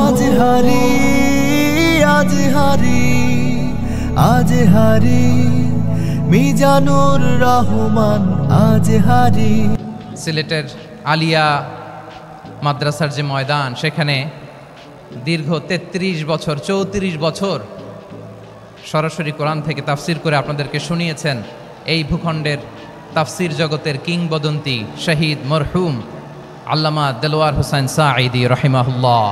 আজ হারি আজ হারি আজ হারি মিজানুর রহমান আজ হারি। সিলেটের আলিয়া মাদ্রাসার যে ময়দান, সেখানে দীর্ঘ 33 বছর 34 বছর সরাসরি কোরআন থেকে তাফসির করে আপনাদেরকে শুনিয়েছেন এই ভূখণ্ডের তাফসির জগতের কিংবদন্তি শহীদ মরহুম আল্লামা দেলোয়ার হোসেন সাঈদী রাহিমাহুল্লাহ।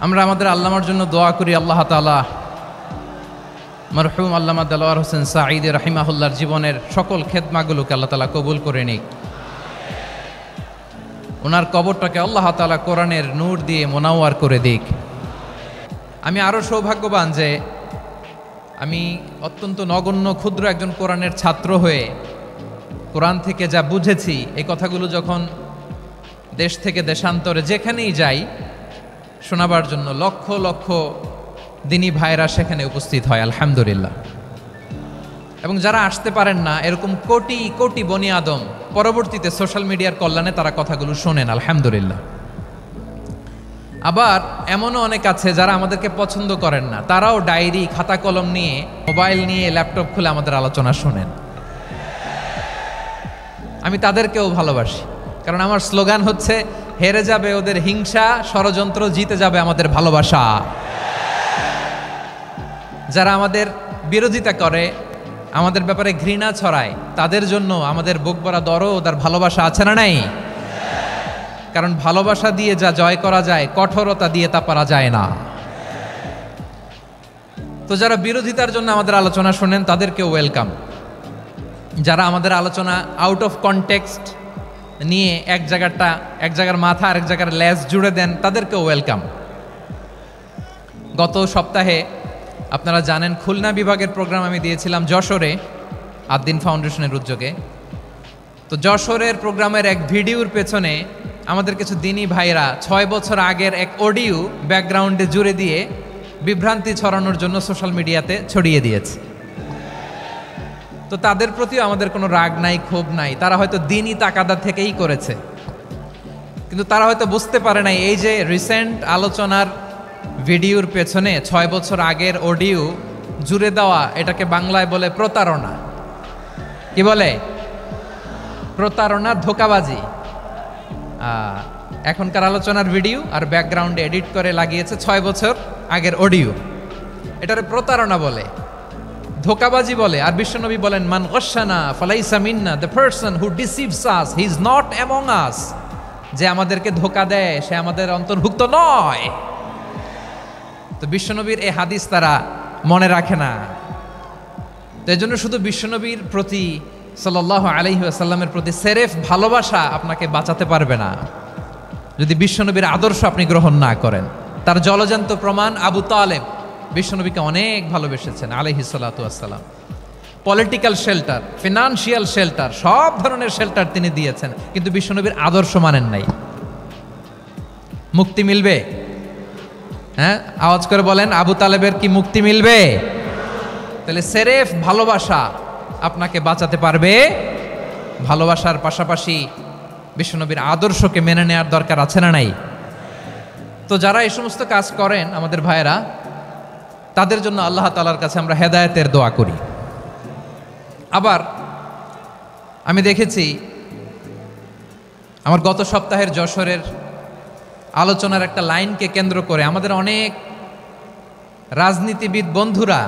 আমরা আমাদের আল্লামার জন্য দোয়া করি, আল্লাহ তাআলা মরহুম আল্লামা দেলোয়ার হোসেন সাঈদী রাহিমাহুল্লাহর জীবনের সকল খেদমাগুলোকে আল্লাহ তাআলা কবুল করে নিক। ওনার কবরটাকে আল্লাহ তাআলা কোরআনের নূর দিয়ে মোনাওয়ার করে দিক। আমি আরও সৌভাগ্যবান যে আমি অত্যন্ত নগণ্য ক্ষুদ্র একজন কোরআনের ছাত্র হয়ে কোরআন থেকে যা বুঝেছি, এই কথাগুলো যখন দেশ থেকে দেশান্তরে যেখানেই যাই শোনাবার জন্য লক্ষ লক্ষ দিনী ভাইরা সেখানে উপস্থিত হয়, আলহামদুলিল্লাহ। এবং যারা আসতে পারেন না, এরকম কোটি কোটি বনি আদম পরবর্তীতে সোশ্যাল মিডিয়ার কল্যাণে তারা কথাগুলো শোনেন, আলহামদুলিল্লাহ। আবার এমনও অনেক আছে যারা আমাদেরকে পছন্দ করেন না, তারাও ডায়েরি খাতা কলম নিয়ে, মোবাইল নিয়ে, ল্যাপটপ খুলে আমাদের আলোচনা শোনেন। আমি তাদেরকেও ভালোবাসি, কারণ আমার স্লোগান হচ্ছে হেরে যাবে ওদের হিংসা, ষড়যন্ত্র, জিতে যাবে আমাদের ভালোবাসা। যারা আমাদের বিরোধিতা করে, আমাদের ব্যাপারে ঘৃণা ছড়ায়, তাদের জন্য আমাদের বুক ভরা দরদ আর ভালোবাসা আছে না নাই? কারণ ভালোবাসা দিয়ে যা জয় করা যায়, কঠোরতা দিয়ে তা পারা যায় না। তো যারা বিরোধিতার জন্য আমাদের আলোচনা শোনেন তাদেরকেও ওয়েলকাম। যারা আমাদের আলোচনা আউট অফ কনটেক্সট নিয়ে এক জায়গার মাথা আর এক জায়গার লেজ জুড়ে দেন, তাদেরকেও ওয়েলকাম। গত সপ্তাহে আপনারা জানেন খুলনা বিভাগের প্রোগ্রাম আমি দিয়েছিলাম যশোরে, আদ্দিন ফাউন্ডেশনের উদ্যোগে। তো যশোরের প্রোগ্রামের এক ভিডিওর পেছনে আমাদের কিছু দিনী ভাইরা 6 বছর আগের এক অডিও ব্যাকগ্রাউন্ডে জুড়ে দিয়ে বিভ্রান্তি ছড়ানোর জন্য সোশ্যাল মিডিয়াতে ছড়িয়ে দিয়েছে। তো তাদের প্রতিও আমাদের কোনো রাগ নাই, ক্ষোভ নাই। তারা হয়তো দিনই তাকাদা থেকেই করেছে, কিন্তু তারা হয়তো বুঝতে পারে নাই এই যে রিসেন্ট আলোচনার ভিডিওর পেছনে 6 বছর আগের অডিও জুড়ে দেওয়া, এটাকে বাংলায় বলে প্রতারণা। কি বলে? প্রতারণা, ধোঁকাবাজি। এখনকার আলোচনার ভিডিও আর ব্যাকগ্রাউন্ডে এডিট করে লাগিয়েছে 6 বছর আগের অডিও। এটারে প্রতারণা বলে, ধোঁকাবাজি বলে। আর বিশ্বনবী বলেন, মান গশানা ফালাইসা মিন্না, the person who deceives us he is not among us. যে আমাদেরকে ধোঁকা দেয় সে আমাদের অন্তর্ভুক্ত নয়। তো বিশ্বনবীর এই হাদিস তারা মনে রাখে না। তো এই জন্য শুধু বিশ্বনবীর প্রতি সাল্লাল্লাহু আলাইহি ওয়াসাল্লামের প্রতি সেরেফ ভালোবাসা আপনাকে বাঁচাতে পারবে না যদি বিশ্বনবীর আদর্শ আপনি গ্রহণ না করেন। তার জলজান্ত প্রমাণ, আবু তালেব বিশ্বনবীকে অনেক ভালোবেসেছেন আলাইহিস সালাতু ওয়াসসালাম। পলিটিক্যাল শেল্টার, ফিনান্সিয়াল শেল্টার, সব ধরনের শেল্টার তিনি দিয়েছেন, কিন্তু বিশ্বনবীর আদর্শ মানেন নাই। মুক্তি মিলবে? হ্যাঁ, আওয়াজ করে বলেন, আবু তালেবের কি মুক্তি মিলবে? তাহলে সেরেফ ভালোবাসা আপনাকে বাঁচাতে পারবে। ভালোবাসার পাশাপাশি বিশ্বনবীর আদর্শকে মেনে নেওয়ার দরকার আছে না নাই? তো যারা এই সমস্ত কাজ করেন আমাদের ভাইয়েরা, তাদের জন্য আল্লাহ তাআলার কাছে আমরা হেদায়েতের দোয়া করি। আবার আমি দেখেছি আমার গত সপ্তাহের যশোরের আলোচনার একটা লাইনকে কেন্দ্র করে আমাদের অনেক রাজনীতিবিদ বন্ধুরা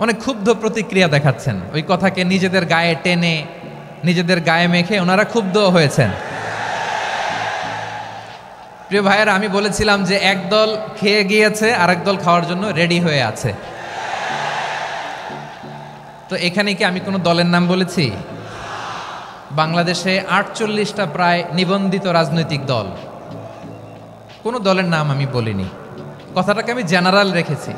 অনেক ক্ষুব্ধ প্রতিক্রিয়া দেখাচ্ছেন। ওই কথাকে নিজেদের গায়ে টেনে, নিজেদের গায়ে মেখে ওনারা ক্ষুব্ধ হয়েছেন। প্রিয় ভাইয়েরা, আমি বলেছিলাম যে একদল খেয়ে গিয়েছে, আরেক দল খাওয়ার জন্য রেডি হয়ে আছে। তো এখানে কি আমি কোনো দলের নাম বলেছি? বাংলাদেশে 48টা প্রায় নিবন্ধিত রাজনৈতিক দল, কোনো দলের নাম আমি বলিনি। কথাটাকে আমি জেনারেল রেখেছি।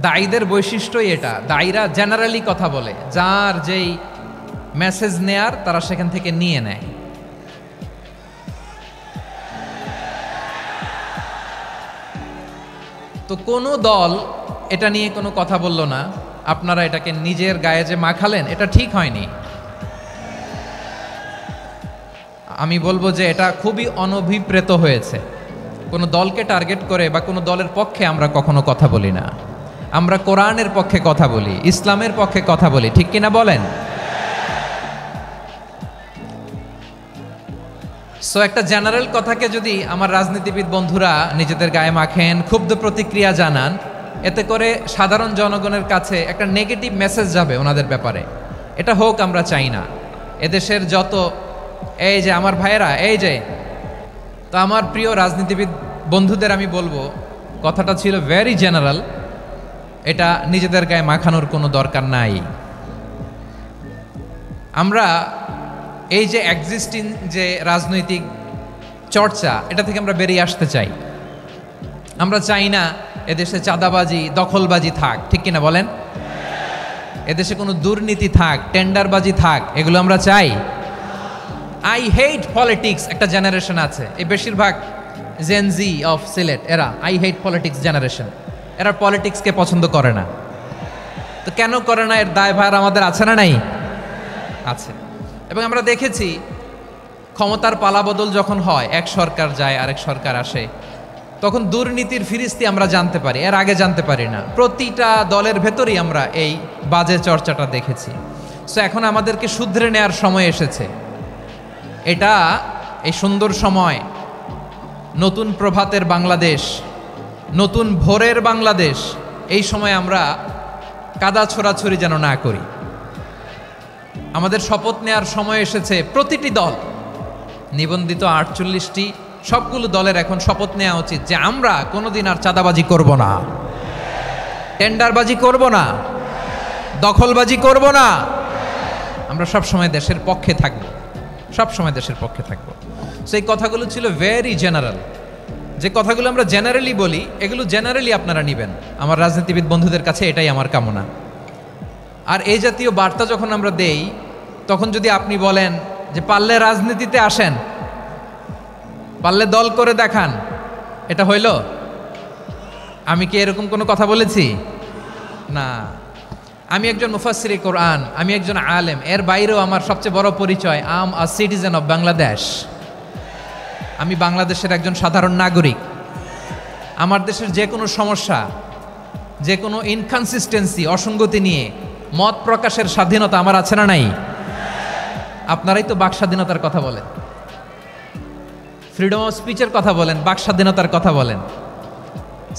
দায়ীদের বৈশিষ্ট্যই এটা, দায়ীরা জেনারেলি কথা বলে, যার যেই মেসেজ নেয়ার তারা সেখান থেকে নিয়ে নেয়। তো কোনো দল এটা নিয়ে কোনো কথা বলল না। আপনারা এটাকে নিজের গায়ে যে মাখালেন, এটা ঠিক হয়নি। আমি বলবো যে এটা খুবই অনভিপ্রেত হয়েছে। কোনো দলকে টার্গেট করে বা কোনো দলের পক্ষে আমরা কখনো কথা বলি না। আমরা কোরআনের পক্ষে কথা বলি, ইসলামের পক্ষে কথা বলি, ঠিক কিনা বলেন? সো একটা জেনারেল কথাকে যদি আমার রাজনীতিবিদ বন্ধুরা নিজেদের গায়ে মাখেন, ক্ষুব্ধ প্রতিক্রিয়া জানান, এতে করে সাধারণ জনগণের কাছে একটা নেগেটিভ মেসেজ যাবে ওনাদের ব্যাপারে। এটা হোক আমরা চাই না। এদেশের যত এই যে আমার ভাইয়েরা, এই যে, তো আমার প্রিয় রাজনীতিবিদ বন্ধুদের আমি বলবো, কথাটা ছিল ভেরি জেনারেল, এটা নিজেদের গায়ে মাখানোর কোনো দরকার নাই। আমরা এই যে এক্সিস্টিং যে রাজনৈতিক চর্চা, এটা থেকে আমরা বেরিয়ে আসতে চাই। আমরা চাই না এদেশে চাঁদাবাজি, দখলবাজি থাক, ঠিক কিনা বলেন? এদেশে কোনো দুর্নীতি থাক, টেন্ডারবাজি থাক, এগুলো আমরা চাই। আই হেট পলিটিক্স একটা জেনারেশন আছে, এই বেশিরভাগ জেনজি অফ সিলেট, এরা আই হেট পলিটিক্স জেনারেশন। এরা পলিটিক্সকে পছন্দ করে না। তো কেন করে না, এর দায়ভার আমাদের আছে না নাই? আছে। এবং আমরা দেখেছি ক্ষমতার পালাবদল যখন হয়, এক সরকার যায় আরেক সরকার আসে, তখন দুর্নীতির ফিরিস্তি আমরা জানতে পারি, এর আগে জানতে পারি না। প্রতিটা দলের ভেতরেই আমরা এই বাজে চর্চাটা দেখেছি। সো এখন আমাদেরকে শুধরে নেওয়ার সময় এসেছে। এটা এই সুন্দর সময়, নতুন প্রভাতের বাংলাদেশ, নতুন ভোরের বাংলাদেশ, এই সময় আমরা কাদা ছোড়াছুরি যেন না করি। আমাদের শপথ নেওয়ার সময় এসেছে। প্রতিটি দল, নিবন্ধিত 48টি, সবগুলো দলের এখন শপথ নেওয়া উচিত যে আমরা কোনোদিন আর চাঁদাবাজি করব না, টেন্ডারবাজি করব না, দখলবাজি করব না। আমরা সবসময় দেশের পক্ষে থাকব, সবসময় দেশের পক্ষে থাকব। সেই কথাগুলো ছিল ভেরি জেনারেল। যে কথাগুলো আমরা জেনারেলি বলি, এগুলো জেনারেলি আপনারা নেবেন। আমার রাজনীতিবিদ বন্ধুদের কাছে এটাই আমার কামনা। আর এই জাতীয় বার্তা যখন আমরা দেই, তখন যদি আপনি বলেন যে পারলে রাজনীতিতে আসেন, পারলে দল করে দেখান, এটা হইল? আমি কি এরকম কোনো কথা বলেছি? না। আমি একজন মুফাসসিরে কোরআন, আমি একজন আলেম, এর বাইরেও আমার সবচেয়ে বড় পরিচয় আম আ সিটিজেন অফ বাংলাদেশ। আমি বাংলাদেশের একজন সাধারণ নাগরিক। আমার দেশের যে কোনো সমস্যা, যে কোনো ইনকনসিস্টেন্সি, অসঙ্গতি নিয়ে মত প্রকাশের স্বাধীনতা আমার আছে না নাই? আপনারাই তো বাক স্বাধীনতার কথা বলেন, ফ্রিডম অফ স্পিচের কথা বলেন, বাক স্বাধীনতার কথা বলেন।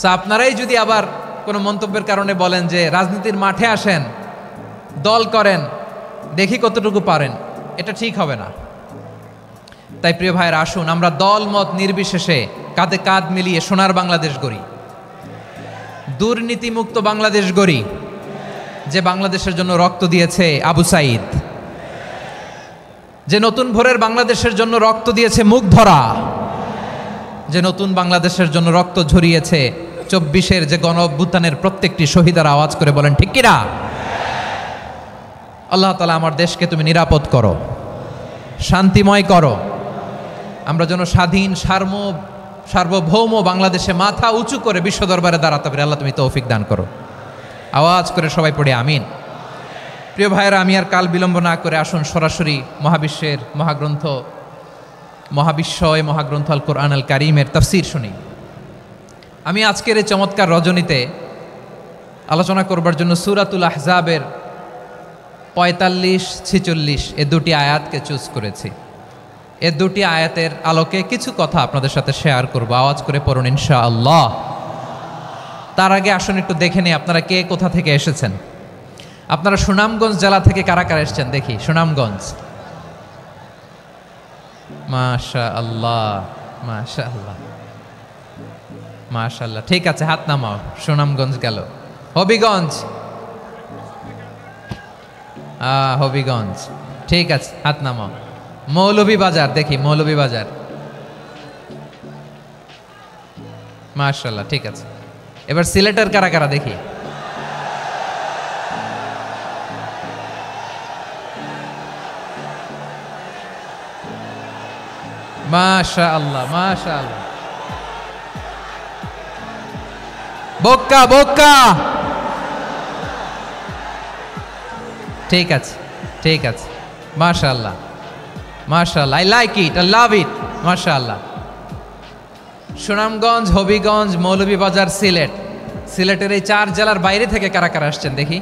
সো আপনারাই যদি আবার কোনো মন্তব্যের কারণে বলেন যে রাজনীতির মাঠে আসেন, দল করেন, দেখি কতটুকু পারেন, এটা ঠিক হবে না। তাই প্রিয় ভাইয়ের, আসুন আমরা দল মত নির্বিশেষে কাঁধে কাঁধ মিলিয়ে সোনার বাংলাদেশ গড়ি, দুর্নীতিমুক্ত বাংলাদেশ গড়ি, যে বাংলাদেশের জন্য রক্ত দিয়েছে আবু সাঈদ, যে নতুন ভোরের বাংলাদেশের জন্য রক্ত দিয়েছে মুগ্ধরা, যে নতুন বাংলাদেশের জন্য রক্ত ঝরিয়েছে 24-এর যে গণ অভ্যুত্থানের প্রত্যেকটি শহীদের। আওয়াজ করে বলেন ঠিক কিনা? আল্লাহ তাআলা আমার দেশকে তুমি নিরাপদ করো, শান্তিময় করো। আমরা যেন স্বাধীন সার্বভৌম বাংলাদেশে মাথা উঁচু করে বিশ্ব দরবারে দাঁড়াতে পারি। আল্লাহ তুমি তৌফিক দান করো। আওয়াজ করে সবাই পড়ে আমিন। প্রিয় ভাইয়েরা, আমি আর কাল বিলম্ব না করে আসুন সরাসরি মহাবিশ্বের মহাগ্রন্থ, মহাবিশ্বয় মহাগ্রন্থ আল কোরআন আল কারীমের তাফসীর শুনি। আমি আজকের এই চমৎকার রজনীতে আলোচনা করবার জন্য সূরাতুল আহজাবের 45-46 এ দুটি আয়াতকে চুজ করেছি। এ দুটি আয়াতের আলোকে কিছু কথা আপনাদের সাথে শেয়ার করব। আওয়াজ করে পড়ুন ইনশাআল্লাহ। তার আগে আসুন একটু দেখে নিই আপনারা কে কোথা থেকে এসেছেন। আপনারা সুনামগঞ্জ জেলা থেকে কারা কারা এসেছেন দেখি। সুনামগঞ্জ, মাশাআল্লাহ মাশাআল্লাহ মাশাআল্লাহ। ঠিক আছে, হাত নামাও। সুনামগঞ্জ গেল। হবিগঞ্জ, হবিগঞ্জ, ঠিক আছে, হাত নামাও। মৌলভীবাজার দেখি, মৌলভীবাজার, মাশাআল্লাহ, ঠিক আছে। এবার সিলেটের কারা কারা দেখি। মাশাআল্লাহ মাশাআল্লাহ। বক্কা বক্কা, ঠিক আছে ঠিক আছে, মাশাআল্লাহ। মাশাআল্লাহ, I like it, I love it, মাশাআল্লাহ। সুনামগঞ্জ, হবিগঞ্জ, মৌলভীবাজার, সিলেট, সিলেটের এই 4 জেলার বাইরে থেকে কারা কারা আসছেন দেখি?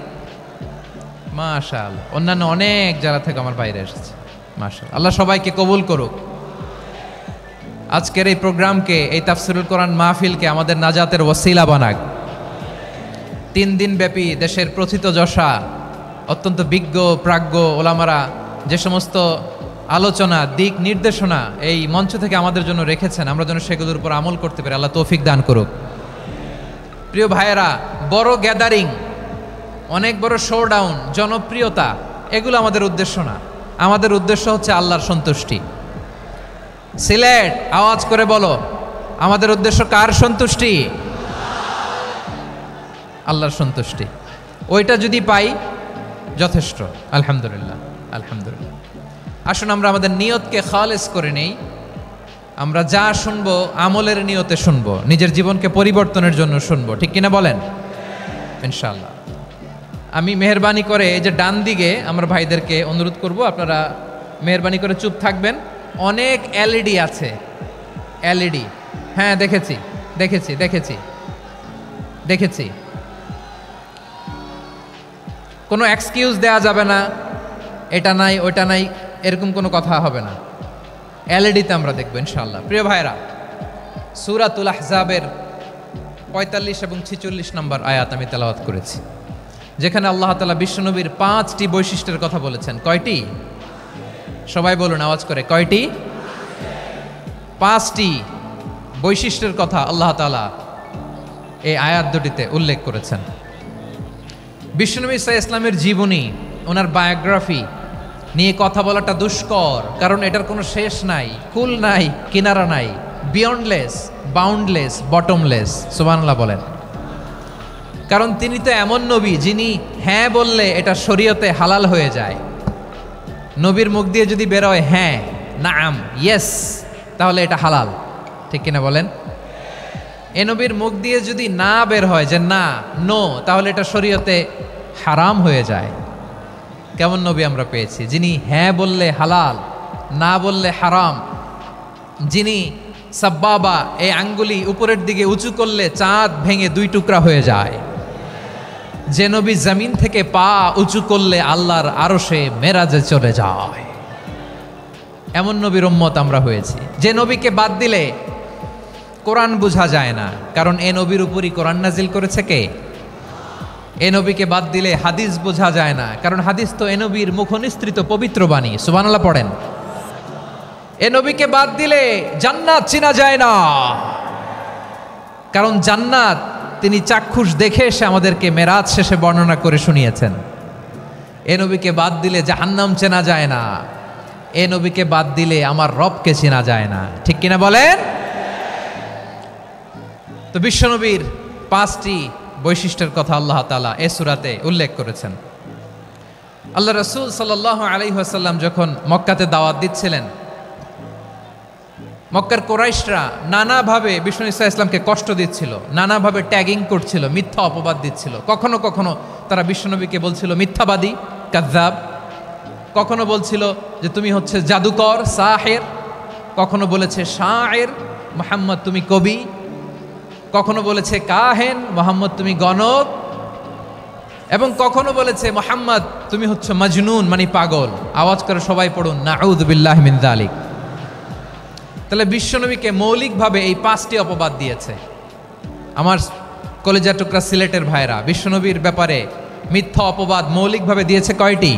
মাশাআল্লাহ। অন্যান্য অনেক জেলা থেকে আমার বাইরে এসেছে, মাশাআল্লাহ। আল্লাহ সবাইকে কবুল করুক। আজকের এই প্রোগ্রামকে, এই তাফসিরুল কোরআন মাহফিলকে আমাদের নাজাতের ওসিলা বানাক। 3 দিন ব্যাপী দেশের প্রথিতযশা অত্যন্ত বিজ্ঞ প্রাজ্ঞ ওলামারা যে সমস্ত আলোচনা, দিক নির্দেশনা এই মঞ্চ থেকে আমাদের জন্য রেখেছেন, আমরা যেন সেগুলোর উপর আমল করতে পারি। আল্লাহ তৌফিক দান করুক। প্রিয় ভাইয়েরা, বড় গ্যাদারিং, অনেক বড় শোডাউন, জনপ্রিয়তা, এগুলো আমাদের উদ্দেশ্য না। আমাদের উদ্দেশ্য হচ্ছে আল্লাহর সন্তুষ্টি। সিলেট, আওয়াজ করে বলো, আমাদের উদ্দেশ্য কার সন্তুষ্টি? আল্লাহর সন্তুষ্টি। ওইটা যদি পাই যথেষ্ট, আলহামদুলিল্লাহ, আলহামদুলিল্লাহ। আসুন আমরা আমাদের নিয়তকে খালেস করে নেই। আমরা যা শুনবো আমলের নিয়তে শুনবো, নিজের জীবনকে পরিবর্তনের জন্য শুনবো, ঠিক কিনা বলেন? ইনশাআল্লাহ। আমি মেহরবানি করে এই যে ডান দিকে আমার ভাইদেরকে অনুরোধ করব, আপনারা মেহরবানি করে চুপ থাকবেন। অনেক এলইডি আছে, এলইডি, হ্যাঁ দেখেছি দেখেছি দেখেছি দেখেছি। কোনো এক্সকিউজ দেয়া যাবে না, এটা নাই ওইটা নাই, এরকম কোনো কথা হবে না। এলইডিতে আমরা দেখবো ইনশাআল্লাহ। প্রিয় ভাইরা, সূরাতুল আহজাবের 45 এবং 46 নম্বর আয়াত আমি তেলাওয়াত করেছি, যেখানে আল্লাহ তাআলা বিশ্বনবীর 5টি বৈশিষ্ট্যের কথা বলেছেন। কয়টি? সবাই বলুন আওয়াজ করে, কয়টি? 5টি বৈশিষ্ট্যের কথা আল্লাহ তাআলা এই আয়াত দুটিতে উল্লেখ করেছেন। বিশ্বনবী সাল্লাল্লাহু আলাইহি ইসলামের জীবনী, ওনার বায়োগ্রাফি নিয়ে কথা বলাটা দুষ্কর, কারণ এটার কোনো শেষ নাই, কুল নাই, কিনারা নাই, বিয়ন্ডলেস, বাউন্ডলেস, বটমলেস। সুবহানাল্লাহ বলেন। কারণ তিনি তো এমন নবী যিনি হ্যাঁ বললে এটা শরীয়তে হালাল হয়ে যায়। নবীর মুখ দিয়ে যদি বেরোয় হ্যাঁ, নাম, ইয়েস, তাহলে এটা হালাল, ঠিক কিনা বলেন? এ নবীর মুখ দিয়ে যদি না বের হয় যে না, নো, তাহলে এটা শরীয়তে হারাম হয়ে যায়। কেমন নবী আমরা পেয়েছি, যিনি হ্যাঁ বললে হালাল, না বললে হারাম, যিনি সাব্বাবা, এই আঙ্গুলি উপরের দিকে উঁচু করলে চাঁদ ভেঙে 2 টুকরা হয়ে যায়, যে নবী জমিন থেকে পা উঁচু করলে আল্লাহর আরশে মেরাজে চলে যায়, এমন নবীর উম্মত আমরা হয়েছি। যে নবীকে বাদ দিলে কোরআন বোঝা যায় না, কারণ এ নবীর উপরই কোরআন নাজিল করেছে কে? এ নবীকে বাদ দিলে হাদিস বোঝা যায় না, কারণ হাদিস তো এ নবীর মুখনিসৃত পবিত্র বাণী। সুবহানাল্লাহ পড়েন। এ নবীকে বাদ দিলে জান্নাত চেনা যায় না, কারণ জান্নাত তিনি চাক্ষুষ দেখে এসে আমাদেরকে মেরাজ শেষে বর্ণনা করে শুনিয়েছেন। এ নবীকে বাদ দিলে জাহান্নাম চেনা যায় না, এ নবীকে বাদ দিলে আমার রবকে চেনা যায় না, ঠিক কিনা বলেন? তো বিশ্বনবীর 5টি বৈশিষ্ট্যের কথা আল্লাহ তাআলা এই সূরাতে উল্লেখ করেছেন। আল্লাহ রাসূল সাল্লাল্লাহু আলাইহি ওয়াসাল্লাম যখন মক্কাতে দাওয়াত দিচ্ছিলেন, মক্কার কুরাইশরা নানাভাবে বিষ্ণু ঈসা ইসলামকে কষ্ট দিচ্ছিল, নানাভাবে ট্যাগিং করছিল, মিথ্যা অপবাদ দিচ্ছিল। কখনো কখনো তারা বিশ্বনবীকে বলছিল মিথ্যাবাদী, কাযযাব। কখনো বলছিল যে তুমি হচ্ছে জাদুকর, সাহের। কখনো বলেছে শায়ের, মুহাম্মদ তুমি কবি। কখনো বলেছে কাহেন, মুহাম্মদ তুমি গণক। এবং কখনো বলেছে মুহাম্মদ তুমি হচ্ছে মাজনুন, মানে পাগল। আওয়াজ করে সবাই পড়ুন, নাউযু বিল্লাহি মিন যালিক। তাহলে বিশ্বনবীকে মৌলিকভাবে এই 5টি অপবাদ দিয়েছে। আমার কলেজা টুকরা সিলেটের ভাইরা, বিশ্বনবীর ব্যাপারে মিথ্যা অপবাদ মৌলিকভাবে দিয়েছে কয়টি?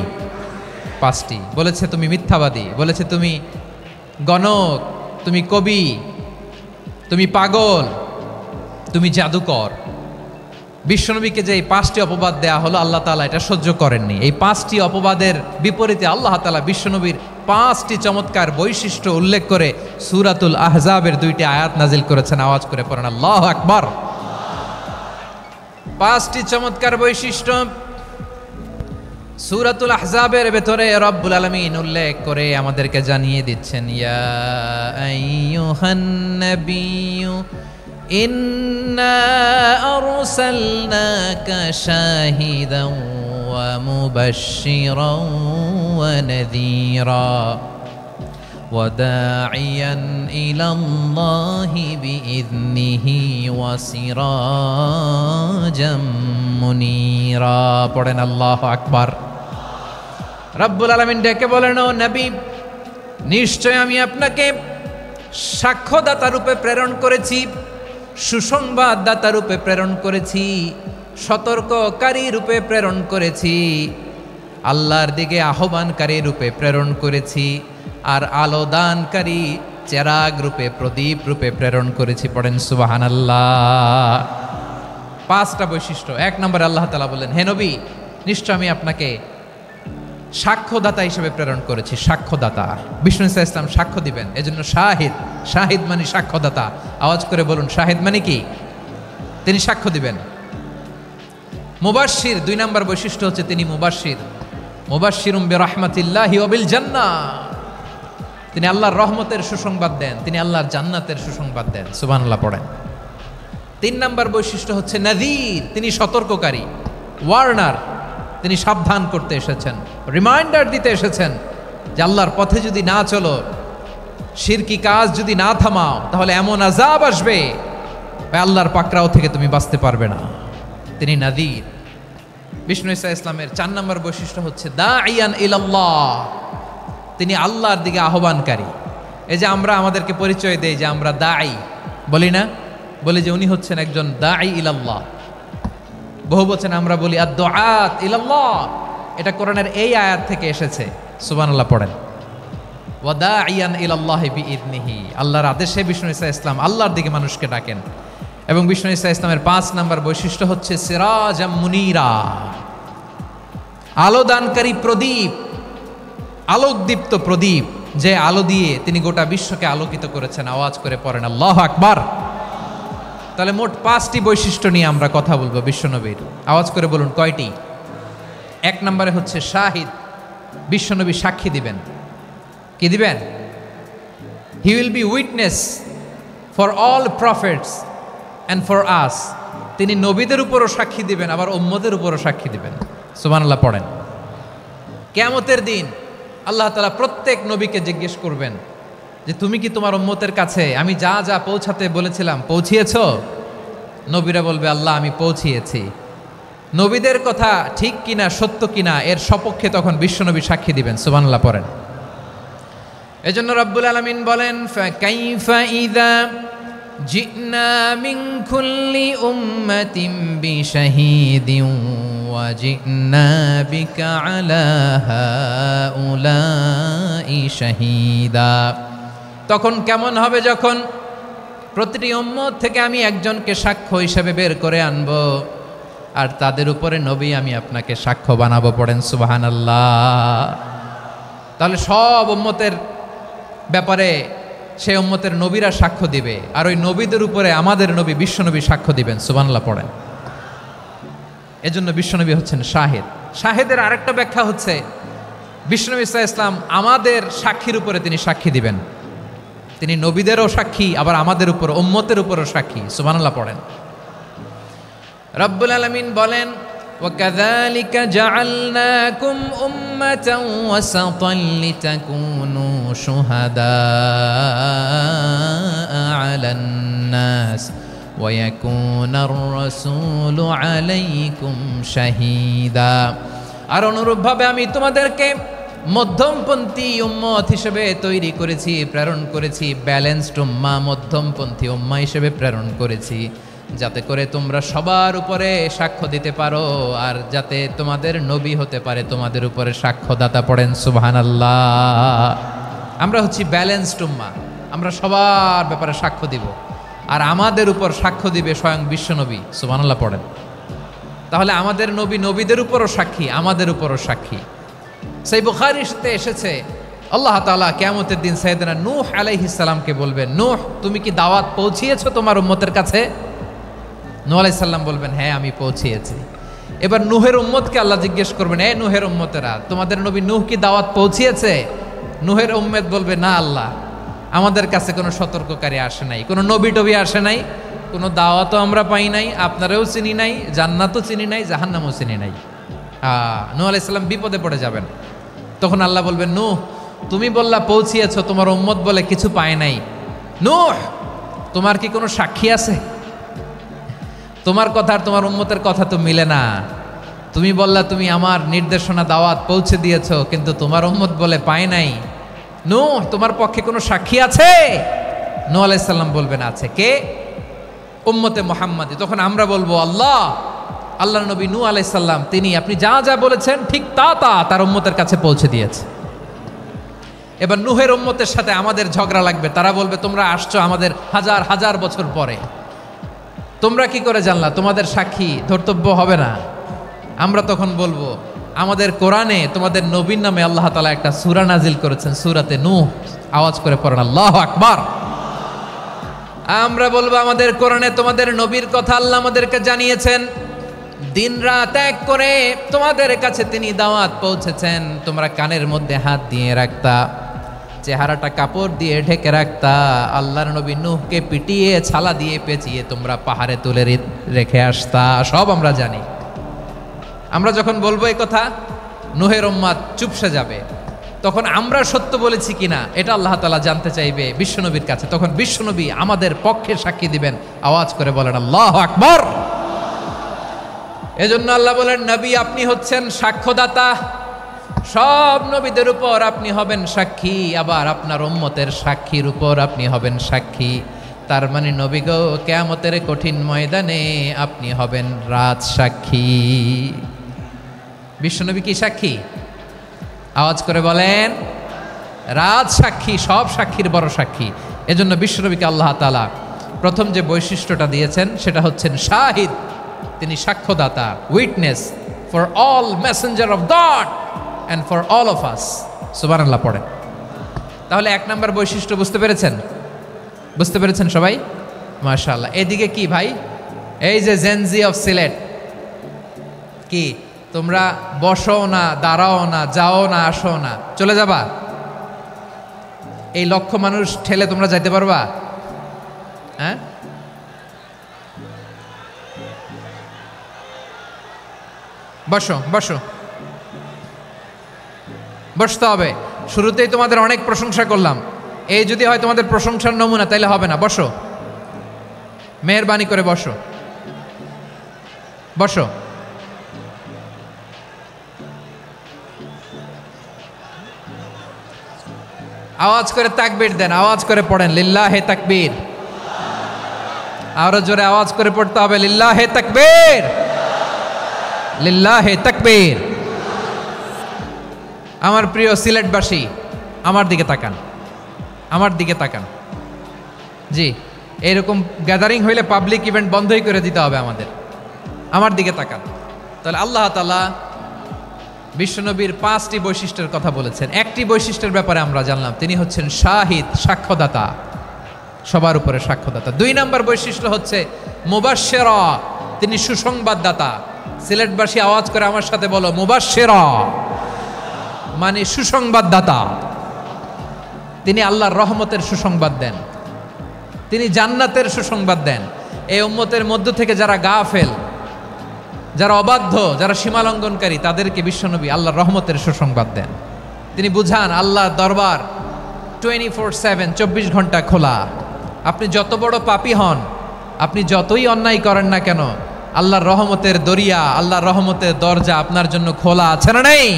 5টি। বলেছে তুমি মিথ্যাবাদী, বলেছে তুমি গণক, তুমি কবি, তুমি পাগল, তুমি জাদুকর। বিশ্বনবীকে যে এই 5টি অপবাদ দেয়া হলো, আল্লাহ তাআলা এটা সহ্য করেননি। এই 5টি অপবাদের বিপরীতে আল্লাহ তাআলা বিশ্বনবীর 5টি চমৎকার বৈশিষ্ট্য উল্লেখ করে সূরাতুল আহজাবের 2টি আয়াত নাজিল করেছেন। আওয়াজ করে পড়েন আল্লাহু আকবার। 5টি চমৎকার বৈশিষ্ট্য সূরাতুল আহজাবের ভেতরে রব্বুল আলামিন উল্লেখ করে আমাদেরকে জানিয়ে দিচ্ছেন, ইয়া আইয়ুহান নাবিয়্যু ইন্না আরসালনাকা শাহিদান ওয়া মুবাশশিরান ওয়া নাযীরা। وداعيا إلى الله بإذنه وسراجا منيرا পড়েন আল্লাহু আকবার। রব্বুল আলামিন ডেকে বলেন, ও নবী, নিশ্চয় আমি আপনাকে সাক্ষ্যদাতা রূপে প্রেরণ করেছি, সুসংবাদদাতা রূপে প্রেরণ করেছি, সতর্ককারী রূপে প্রেরণ করেছি, আল্লাহর দিকে আহ্বানকারী রূপে প্রেরণ করেছি, আর আলোদানকারী চেরাগ রূপে, প্রদীপ রূপে প্রেরণ করেছি। পড়েন সুবহানাল্লাহ। 5টা বৈশিষ্ট্য। 1 নম্বরে আল্লাহ তাআলা বলেন, হে নবী, নিশ্চয় আমি আপনাকে সাক্ষ্যদাতা হিসেবে প্রেরণ করেছি। সাক্ষ্যদাতা, বিষ্ণু ইসা ইসলাম সাক্ষ্য দিবেন, এজন্য শাহিদ। শাহিদ মানে সাক্ষ্যদাতা। আওয়াজ করে বলুন, শাহিদ মানে কি? তিনি সাক্ষ্য দিবেন। মুবাশশির, 2 নম্বর বৈশিষ্ট্য হচ্ছে তিনি মুবাশশির। মুবাশশিরুম বিরাহমাতিল্লাহি ওয়া বিল জান্নাহ, তিনি আল্লাহর রহমতের সুসংবাদ দেন, তিনি আল্লাহর জান্নাতের সুসংবাদ দেন। সুবহানাল্লাহ পড়েন। 3 নম্বর বৈশিষ্ট্য হচ্ছে নাযীর, তিনি সতর্ককারী, ওয়ার্নার, তিনি সাবধান করতে এসেছেন, রিমাইন্ডার দিতে এসেছেন যে আল্লাহর পথে যদি না চলো, শিরকি কাজ যদি না থামাও, তাহলে এমন আযাব আসবে আল্লাহর পাকড়াও থেকে তুমি বাঁচতে পারবে না। তিনি নাযীর। বিষ্ণু ইসা ইসলামের 4 নম্বর বৈশিষ্ট্য হচ্ছে দাঈয়ান ইলাল্লাহ, তিনি আল্লাহর দিকে আহ্বানকারী। এই যে আমরা আমাদেরকে পরিচয় দেই যে আমরা দাঈ, বলি না? বলি যে উনি হচ্ছেন একজন দাঈ ইলাল্লাহ। বহু বচন আমরা বলি আদ-দুআত ইলাল্লাহ, এটা কোরআনের এই আয়াত থেকে এসেছে। সুবহানাল্লাহ পড়েন। ওয়া দাঈয়ান ইলাল্লাহি বিইذনিহি, আল্লাহর আদেশে বিষ্ণু ইসা ইসলাম আল্লাহর দিকে মানুষকে ডাকেন। এবং বিষ্ণু ইসা ইসলামের 5 নম্বর বৈশিষ্ট্য হচ্ছে সিরাজাম মুনীরা, আলোদানকারী প্রদীপ, আলোকদীপ্ত প্রদীপ, যে আলো দিয়ে তিনি গোটা বিশ্বকে আলোকিত করেছেন। আওয়াজ করে পড়েন আল্লাহু আকবার। তাহলে মোট 5টি বৈশিষ্ট্য নিয়ে আমরা কথা বলবো বিশ্বনবীর। আওয়াজ করে বলুন কয়টি? 1 নম্বরে হচ্ছে শাহিদ, বিশ্বনবী সাক্ষী দিবেন। কি দিবেন? He will be witness for all prophets and for us, তিনি নবীদের উপরও সাক্ষী দিবেন, আবার উম্মতের উপরও সাক্ষী দিবেন। সুবহানাল্লাহ পড়েন। কিয়ামতের দিন আল্লাহ তাআলা প্রত্যেক নবীকে জিজ্ঞেস করবেন যে তুমি কি তোমার উম্মতের কাছে আমি যা যা পৌঁছাতে বলেছিলাম পৌঁছিয়েছো? নবীরা বলবে আল্লাহ আমি পৌঁছিয়েছি। নবীদের কথা ঠিক কিনা, সত্য কিনা, এর সপক্ষে তখন বিশ্বনবী সাক্ষী দিবেন। সুবহানাল্লাহ পড়েন। এজন্য রব্বুল আলামিন বলেন, ফাকাইফা ইযা জি'না মিন কুল্লি উম্মাতিন বিশাহীদিন ওয়া জি'না বিকা আলা হাউলাই শাহীদা। তখন কেমন হবে যখন প্রতিটি উম্মত থেকে আমি একজনকে সাক্ষ্য হিসেবে বের করে আনব, আর তাদের উপরে নবী আমি আপনাকে সাক্ষ্য বানাবো। পড়েন সুবহানাল্লাহ। তাহলে সব উম্মতের ব্যাপারে সেই উম্মতের নবীরা সাক্ষ্য দিবে, আর ওই নবীদের উপরে আমাদের নবী বিশ্বনবী সাক্ষ্য দিবেন। সুবহানাল্লাহ পড়েন। এজন্য বিশ্বনবী হচ্ছেন শাহিদ। শাহিদের আরেকটা ব্যাখ্যা হচ্ছে বিশ্বনবী সাল্লাল্লাহু আলাইহি ওয়াসাল্লাম আমাদের সাক্ষীর উপরে তিনি সাক্ষী দিবেন। তিনি নবীদেরও সাক্ষী, আবার আমাদের উপর, উম্মতের উপরও সাক্ষী। সুবহানাল্লাহ পড়েন। রব্বুল আলামিন বলেন, وَكَذَلِكَ جَعَلْنَاكُمْ أُمَّةً وَسَطًا لِتَكُونُوا شُهَدَاءَ عَلَى النَّاسِ وَيَكُونَ الرَّسُولُ عَلَيْكُمْ شَهِيدًا। আর অনুরূপভাবে আমি তোমাদেরকে মধ্যমপন্থী উম্মত হিসেবে তৈরি করেছি, প্রেরণ করেছি। ব্যালেন্সড উম্মাহ, মধ্যমপন্থী উম্মাহ হিসেবে প্রেরণ করেছি, যাতে করে তোমরা সবার উপরে সাক্ষ্য দিতে পারো, আর যাতে তোমাদের নবী হতে পারে তোমাদের উপরে সাক্ষ্যদাতা। পড়েন সুবহানাল্লাহ। আমরা হচ্ছি ব্যালেন্সড উম্মাহ, আমরা সবার ব্যাপারে সাক্ষ্য দিব, আর আমাদের উপর সাক্ষ্য দিবে স্বয়ং বিশ্বনবী। সুবহানাল্লাহ পড়েন। তাহলে আমাদের নবী নবীদের উপরও সাক্ষী, আমাদের উপরও সাক্ষী। সেই বুখারীতে এসেছে আল্লাহ তাআলা কিয়ামতের দিন সাইয়েদনা নূহ আলাইহিস সালামকে বলবেন, নূহ তুমি কি দাওয়াত পৌঁছিয়েছো তোমার উম্মতের কাছে? নূহ আলাইহিস সালাম বলবেন, হ্যাঁ আমি পৌঁছিয়েছি। এবার নূহের উম্মতকে আল্লাহ জিজ্ঞেস করবেন, এ নূহের উম্মতেরা, তোমাদের নবী নূহ কি দাওয়াত পৌঁছিয়েছে? নূহের উম্মত বলবে, না আল্লাহ, আমাদের কাছে কোনো সতর্ককারী আসে নাই, কোনো নবী টবি আসে নাই, কোনো দাওয়াতও আমরা পাই নাই, আপনারাও চিনি নাই, জান্নাতও চিনি নাই, জাহান্নামও চিনি নাই। নূহ আলাইহিস সালাম বিপদে পড়ে যাবেন। তখন আল্লাহ বলবেন, নূহ তুমি বললা পৌঁছিয়েছ, তোমার উম্মত বলে কিছু পায় নাই। নূহ, তোমার কি কোনো সাক্ষী আছে? তোমার কথা আর তোমার উম্মতের কথা তো মিলে না। তুমি বললা তুমি আমার নির্দেশনা দাওয়াত পৌঁছে দিয়েছ, কিন্তু তোমার উম্মত বলে পায় নাই। নূহ, তোমার পক্ষে কোনো সাক্ষী আছে? নূহ আলাইহিস সালাম বলবেন আছে। কে? উম্মতে মুহাম্মাদি। তখন আমরা বলবো আল্লাহ নবী নূহ আলাইহিস সালাম তিনি আপনি যা যা বলেছেন ঠিক তা তার উম্মতের কাছে পৌঁছে দিয়েছে। এবার নূহের উম্মতের সাথে আমাদের ঝগড়া লাগবে। তারা বলবে তোমরা আসছো আমাদের হাজার হাজার বছর পরে, তোমরা কি করে জানলা? তোমাদের সাক্ষী ধর্তব্য হবে না। আমরা তখন বলবো আমাদের কোরআনে তোমাদের নবীর নামে আল্লাহ তাআলা একটা সূরা নাজিল করেছেন, সূরাতে নূহ। আওয়াজ করে পড়েন আল্লাহু আকবার। আমরা বলবো আমাদের কোরআনে তোমাদের নবীর কথা আল্লাহ আমাদেরকে জানিয়েছেন, দিন রাত এক করে তোমাদের কাছে তিনি দাওয়াত পৌঁছেছেন। তোমরা কানের মধ্যে হাত দিয়ে রাখতা, চেহারাটা কাপড় দিয়ে ঢেকে রাখতা, আল্লাহর নবী নূহকে পিটিয়ে ছালা দিয়ে পেঁচিয়ে তোমরা পাহাড়ে তুলে রেখে আসতা। সব আমরা জানি। আমরা যখন বলবো এই কথা, নূহের উম্মত চুপসে যাবে। তখন আমরা সত্য বলেছি কিনা এটা আল্লাহ তাআলা জানতে চাইবে বিশ্বনবীর কাছে। তখন বিশ্বনবী আমাদের পক্ষে সাক্ষী দিবেন। আওয়াজ করে বলেন আল্লাহু আকবার। এজন্য আল্লাহ বলেন নবী আপনি হচ্ছেন সাক্ষ্যদাতা, সব নবীদের উপর আপনি হবেন সাক্ষী, আবার আপনার উম্মতের সাক্ষীর উপর আপনি হবেন সাক্ষী। তার মানে নবী গো, কিয়ামতের কঠিন ময়দানে আপনি হবেন রাজ সাক্ষী। বিশ্বনবী কি সাক্ষী? আওয়াজ করে বলেন রাজ সাক্ষী, সব সাক্ষীর বড় সাক্ষী। এজন্য বিশ্বনবীকে আল্লাহ তাআলা প্রথম যে বৈশিষ্ট্যটা দিয়েছেন সেটা হচ্ছেন শাহিদ। তিনি সাক্ষ্যদাতা, witness for all messenger of God and for all of us. সুবহানাল্লাহ পড়েন। তাহলে এক নম্বর বৈশিষ্ট্য বুঝতে পেরেছেন? বুঝতে পেরেছেন সবাই? মাশাআল্লাহ। এদিকে কি ভাই, এই যে জেনজি অফ সিলেট, কি তোমরা বসো না, দাঁড়াও না, যাও না, আসো না, চলে যাবা? এই লক্ষ মানুষ ঠেলে তোমরা যাইতে পারবা? হ্যাঁ, বসো বসো, বসতে হবে। শুরুতেই তোমাদের অনেক প্রশংসা করলাম, এই যদি হয় তোমাদের প্রশংসার নমুনা তাইলে হবে না। বসো, মেহেরবানি করে বসো, বসো। আওয়াজ করে তাকবীর দেন, আওয়াজ করে পড়েন লিল্লাহে তাকবীর। আরো জোরে আওয়াজ করে পড়তে হবে লিল্লাহে তাকবীর, লিল্লাহে তাকবীর। আমার প্রিয় সিলেটবাসী, আমার দিকে তাকান, আমার দিকে তাকান। জি, এইরকম গ্যাদারিং হইলে পাবলিক ইভেন্ট বন্ধই করে দিতে হবে আমাদের। আমার দিকে তাকান। তাহলে আল্লাহ তাআলা বিশ্বনবীর 5টি বৈশিষ্ট্যের কথা বলেছেন। একটি বৈশিষ্ট্যের ব্যাপারে আমরা জানলাম, তিনি হচ্ছেন শাহিদ, সাক্ষ্যদাতা, সবার উপরে সাক্ষ্যদাতা। 2 নম্বর বৈশিষ্ট্য হচ্ছে মুবাশশিরা, তিনি সুসংবাদদাতা। সিলেটবাসী আওয়াজ করে আমার সাথে বলো মুবাশশিরা, মানে সুসংবাদদাতা। তিনি আল্লাহর রহমতের সুসংবাদ দেন, তিনি জান্নাতের সুসংবাদ দেন। এই উম্মতের মধ্য থেকে যারা গাফেল, যারা অবাধ্য, যারা সীমালঙ্ঘনকারী, তাদেরকে বিশ্বনবী আল্লাহর রহমতের সুসংবাদ দেন। তিনি বুঝান আল্লাহর দরবার 24/7, 24 ঘন্টা খোলা। আপনি যত বড় পাপী হন, আপনি যতই অন্যায় করেন না কেন, আল্লাহর রহমতের দরিয়া, আল্লাহর রহমতের দরজা আপনার জন্য খোলা আছে না নেই?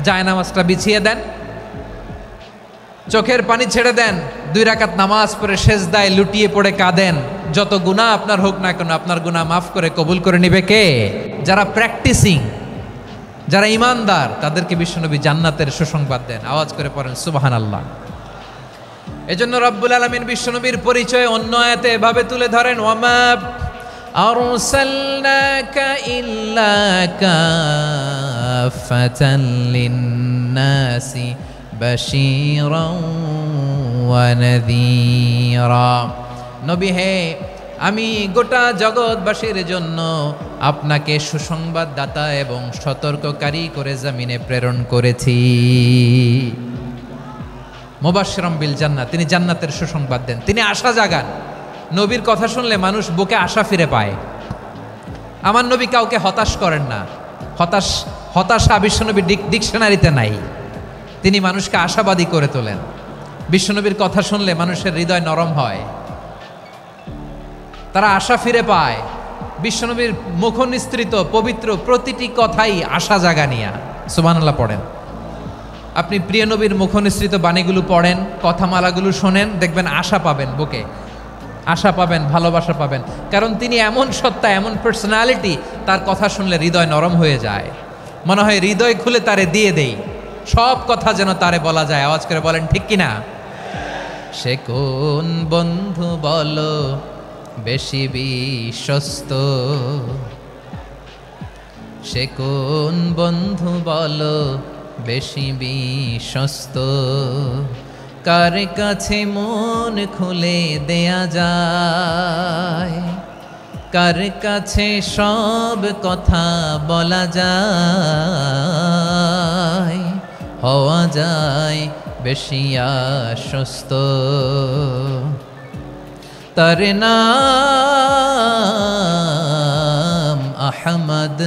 জায়নামাজটা বিছিয়ে দেন, চোখের পানি ছেড়ে দেন, 2 রাকাত নামাজ পড়ে সেজদায় লুটিয়ে পড়ে কাঁদেন। যত গুনাহ আপনার হোক না কেন, আপনার গুনাহ মাফ করে কবুল করে নিবে কে? যারা প্র্যাকটিসিং, যারা ইমানদার, তাদেরকে বিশ্বনবী জান্নাতের সুসংবাদ দেন। আওয়াজ করে পড়েন সুবহানাল্লাহ। এজন্য রব্বুল আলামিন বিশ্বনবীর পরিচয় অন্য আয়াতে এভাবে তুলে ধরেন, ওয়ামা আরসালনাকা ইল্লা কাফাতান লিন-নাসি বাশীরাও ওয়া নাযীরা। নবী হে, আমি গোটা জগৎবাসীর জন্য আপনাকে সুসংবাদদাতা এবং সতর্ককারী করে জমিনে প্রেরণ করেছি। মুবাশশিরাম বিল জান্নাত, তিনি জান্নাতের সুসংবাদ দেন, তিনি আশা জাগান। নবীর কথা শুনলে মানুষ বুকে আশা ফিরে পায়। আমার নবী কাউকে হতাশ করেন না। হতাশা বিশ্বনবীর ডিকশনারিতে নাই। তিনি মানুষকে আশাবাদী করে তোলেন। বিশ্বনবীর কথা শুনলে মানুষের হৃদয় নরম হয়, তারা আশা ফিরে পায়। বিশ্বনবীর মুখ নিঃসৃত পবিত্র প্রতিটি কথাই আশা জাগানিয়া। সুবহানাল্লাহ পড়েন। আপনি প্রিয় নবীর মুখ নিঃসৃত বাণীগুলো পড়েন, কথামালাগুলো শোনেন, দেখবেন আশা পাবেন, বুকে আশা পাবেন, ভালোবাসা পাবেন। কারণ তিনি এমন সত্তা, এমন পার্সোনালিটি, তার কথা শুনলে হৃদয় নরম হয়ে যায়। মনে হয় হৃদয় খুলে তারে দিয়ে দেই, সব কথা যেন তারে বলা যায়। আওয়াজ করে বলেন ঠিক কিনা? সে কোন বন্ধু বলো বেশি বিশ্বস্ত, সে কোন বন্ধু বলো বেশি বিশ্বস্ত, কার কাছে মন খুলে দেয়া যায়, কার কাছে সব কথা বলা যায়, হওয়া যায় বেশি আশ্বস্ত। তার নাম আহমদ,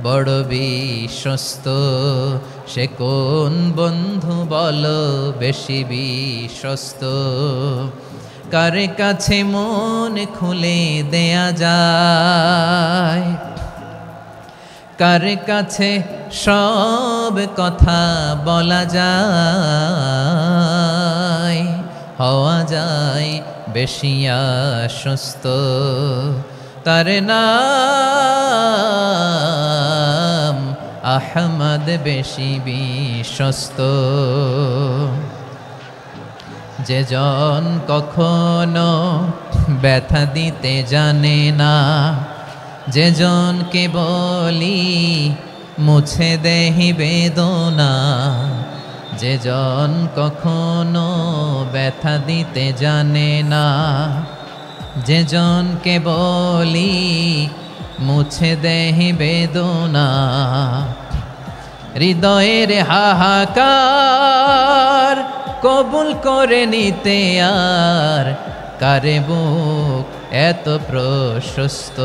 বড় বিশ্বস্ত। সে কোন বন্ধু বলো বেশি বিশ্বস্ত, কার কাছে মন খুলে দেয়া যায়, কার কাছে সব কথা বলা যায়, হওয়া যায় বেশি আশ্বস্ত। তার নাম আহমদ, বেশি বিশ্বস্ত। যে জন কখনো ব্যথা দিতে জানে না, যে জনকে বলি মুছে দেহি বেদনা, যে জন কখনো ব্যথা দিতে জানে না, যে জনকে বলি মুছে দেহি বেদনা, হৃদয়ের হাহাকার কবুল করে নিতে আর কারে বুক এত প্রশস্ত।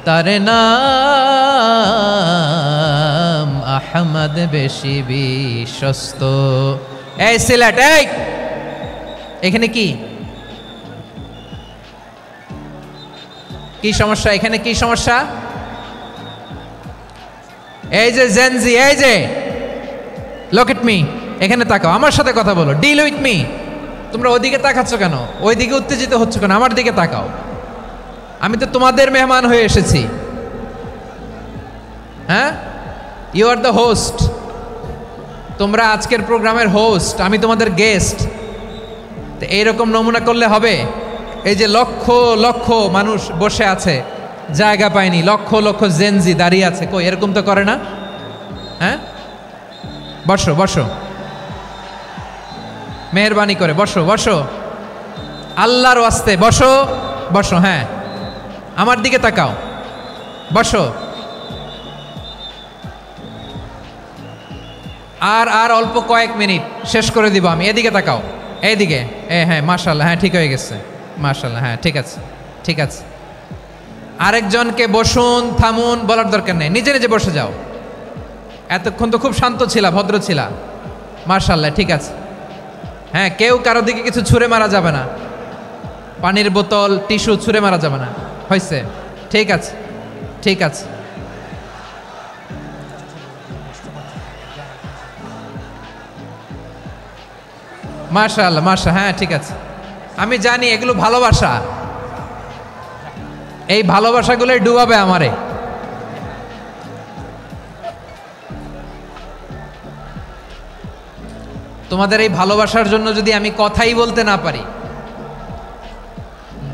তার নাম আহমদ, বেশি বিশ্বস্ত। এই সিলেট, এই এখানে কি কি সমস্যা? এখানে কি সমস্যা? এই যে জেনজি, এই যে লুক এট মি, এখানে তাকাও, আমার সাথে কথা বলো, ডিল উইথ মি। তোমরা ওইদিকে তাকাচ্ছ কেন? ওইদিকে উত্তেজিত হচ্ছ কেন? আমার দিকে তাকাও। আমি তো তোমাদের মেহমান হয়ে এসেছি। হ্যাঁ, ইউ আর দ্য হোস্ট। তোমরা আজকের প্রোগ্রামের হোস্ট, আমি তোমাদের গেস্ট। তো এইরকম নমুনা করলে হবে? এই যে লক্ষ লক্ষ মানুষ বসে আছে, জায়গা পায়নি, লক্ষ লক্ষ জেনজি দাঁড়িয়ে আছে, কই এরকম তো করে না? হ্যাঁ, বসো বসো, মেহরবানি করে বসো বসো, আল্লাহর ওয়াস্তে বসো বসো। হ্যাঁ, আমার দিকে তাকাও, বসো। আর আর অল্প কয়েক মিনিট, শেষ করে দিব আমি। এদিকে তাকাও, এইদিকে। হ্যাঁ, মাশাআল্লাহ, হ্যাঁ ঠিক হয়ে গেছে, মাশাআল্লাহ, হ্যাঁ ঠিক আছে ঠিক আছে। আরেকজনকে বসুন, থামুন বলার দরকার নেই, নিজে নিজে বসে যাও। এতক্ষণ তো খুব শান্ত ছিলা, ভদ্র ছিলা, মাশাআল্লাহ, ঠিক আছে। হ্যাঁ, কেউ কারো দিকে কিছু ছুঁড়ে মারা যাবে না, পানির বোতল, টিস্যু ছুঁড়ে মারা যাবে না, হয়েছে? ঠিক আছে ঠিক আছে। মাশাআল্লাহ মাশাআল্লাহ, হ্যাঁ ঠিক আছে। আমি জানি এগুলো ভালোবাসা, এই ভালোবাসাগুলোই ডুবাবে আমারে। তোমাদের এই ভালোবাসার জন্য যদি আমি কথাই বলতে না পারি,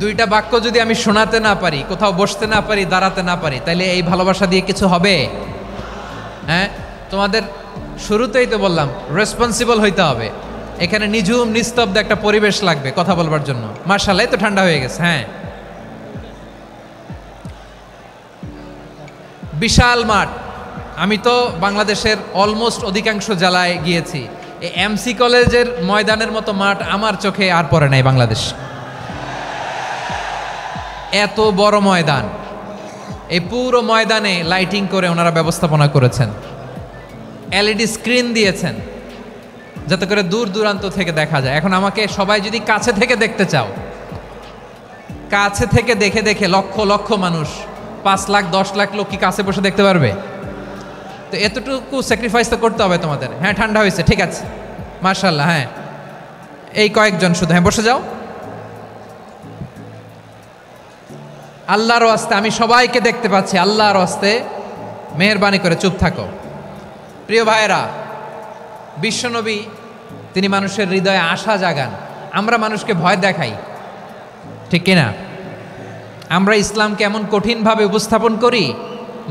দুইটা বাক্য যদি আমি শোনাতে না পারি, কোথাও বসতে না পারি, দাঁড়াতে না পারি, তাহলে এই ভালোবাসা দিয়ে কিছু হবে? হ্যাঁ, তোমাদের শুরুতেই তো বললাম রেসপন্সিবল হইতে হবে। এখানে নিঝুম নিস্তব্ধ একটা পরিবেশ লাগবে কথা বলবার জন্য। মাশাআল্লাহ, তো ঠান্ডা হয়ে গেছে। হ্যাঁ, বিশাল মাঠ। আমি তো বাংলাদেশের অলমোস্ট অধিকাংশ জেলায় গিয়েছি, এই এমসি কলেজের ময়দানের মতো মাঠ আমার চোখে আর পড়ে নাই বাংলাদেশ। এত বড় ময়দান, এই পুরো ময়দানে লাইটিং করে ওনারা ব্যবস্থাপনা করেছেন, এলইডি স্ক্রিন দিয়েছেন, যাতে করে দূর দূরান্ত থেকে দেখা যায়। এখন আমাকে সবাই যদি কাছে থেকে দেখতে চাও, কাছে থেকে দেখে দেখে লক্ষ লক্ষ মানুষ, 5 লাখ 10 লাখ লোক কি কাছে বসে দেখতে পারবে? তো এতটুকু স্যাক্রিফাইস তো করতে হবে তোমাদের। হ্যাঁ, ঠান্ডা হয়েছে, ঠিক আছে, মাশাআল্লাহ। হ্যাঁ, এই কয়েকজন শুধু, হ্যাঁ বসে যাও। আল্লাহর ওয়াস্তে আমি সবাইকে দেখতে পাচ্ছি, আল্লাহর ওয়াস্তে মেহেরবানি করে চুপ থাকো। প্রিয় ভাইয়েরা, বিশ্বনবী তিনি মানুষের হৃদয়ে আশা জাগান। আমরা মানুষকে ভয় দেখাই, ঠিক কিনা? আমরা ইসলামকে এমন কঠিনভাবে উপস্থাপন করি,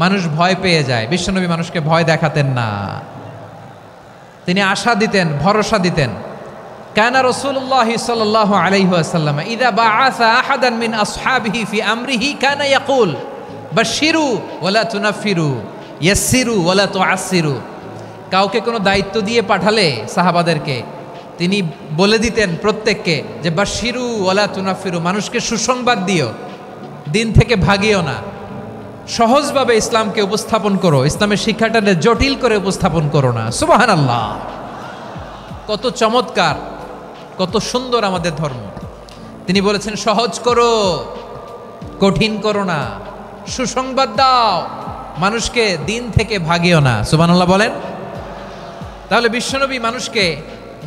মানুষ ভয় পেয়ে যায়। বিশ্বনবী মানুষকে ভয় দেখাতেন না, তিনি আশা দিতেন, ভরসা দিতেন। কানা রাসূলুল্লাহ সাল্লাল্লাহু আলাইহি ওয়াসাল্লাম ইযা বাআসা আহাদান মিন আসহাবিহি ফি আমরিহি কানা ইয়াকুল বাশশিরু ওয়ালা তুনাফিরু ইয়াসসিরু ওয়ালা তুআসসিরু। কাউকে কোনো দায়িত্ব দিয়ে পাঠালে সাহাবাদেরকে তিনি বলে দিতেন প্রত্যেককে যে বাশশিরু ওয়ালা তুনাফিরু, মানুষকে সুসংবাদ দিও, দিন থেকে ভাগিও না, সহজভাবে ইসলামকে উপস্থাপন করো, ইসলামের শিক্ষাটাকে জটিল করে উপস্থাপন করো না। সুবহানাল্লাহ, কত চমৎকার, কত সুন্দর আমাদের ধর্ম। তিনি বলেছেন সহজ করো, কঠিন করো না, সুসংবাদ দাও, মানুষকে দিন থেকে ভাগিও না। সুবহানাল্লাহ বলেন। তাহলে বিশ্বনবী মানুষকে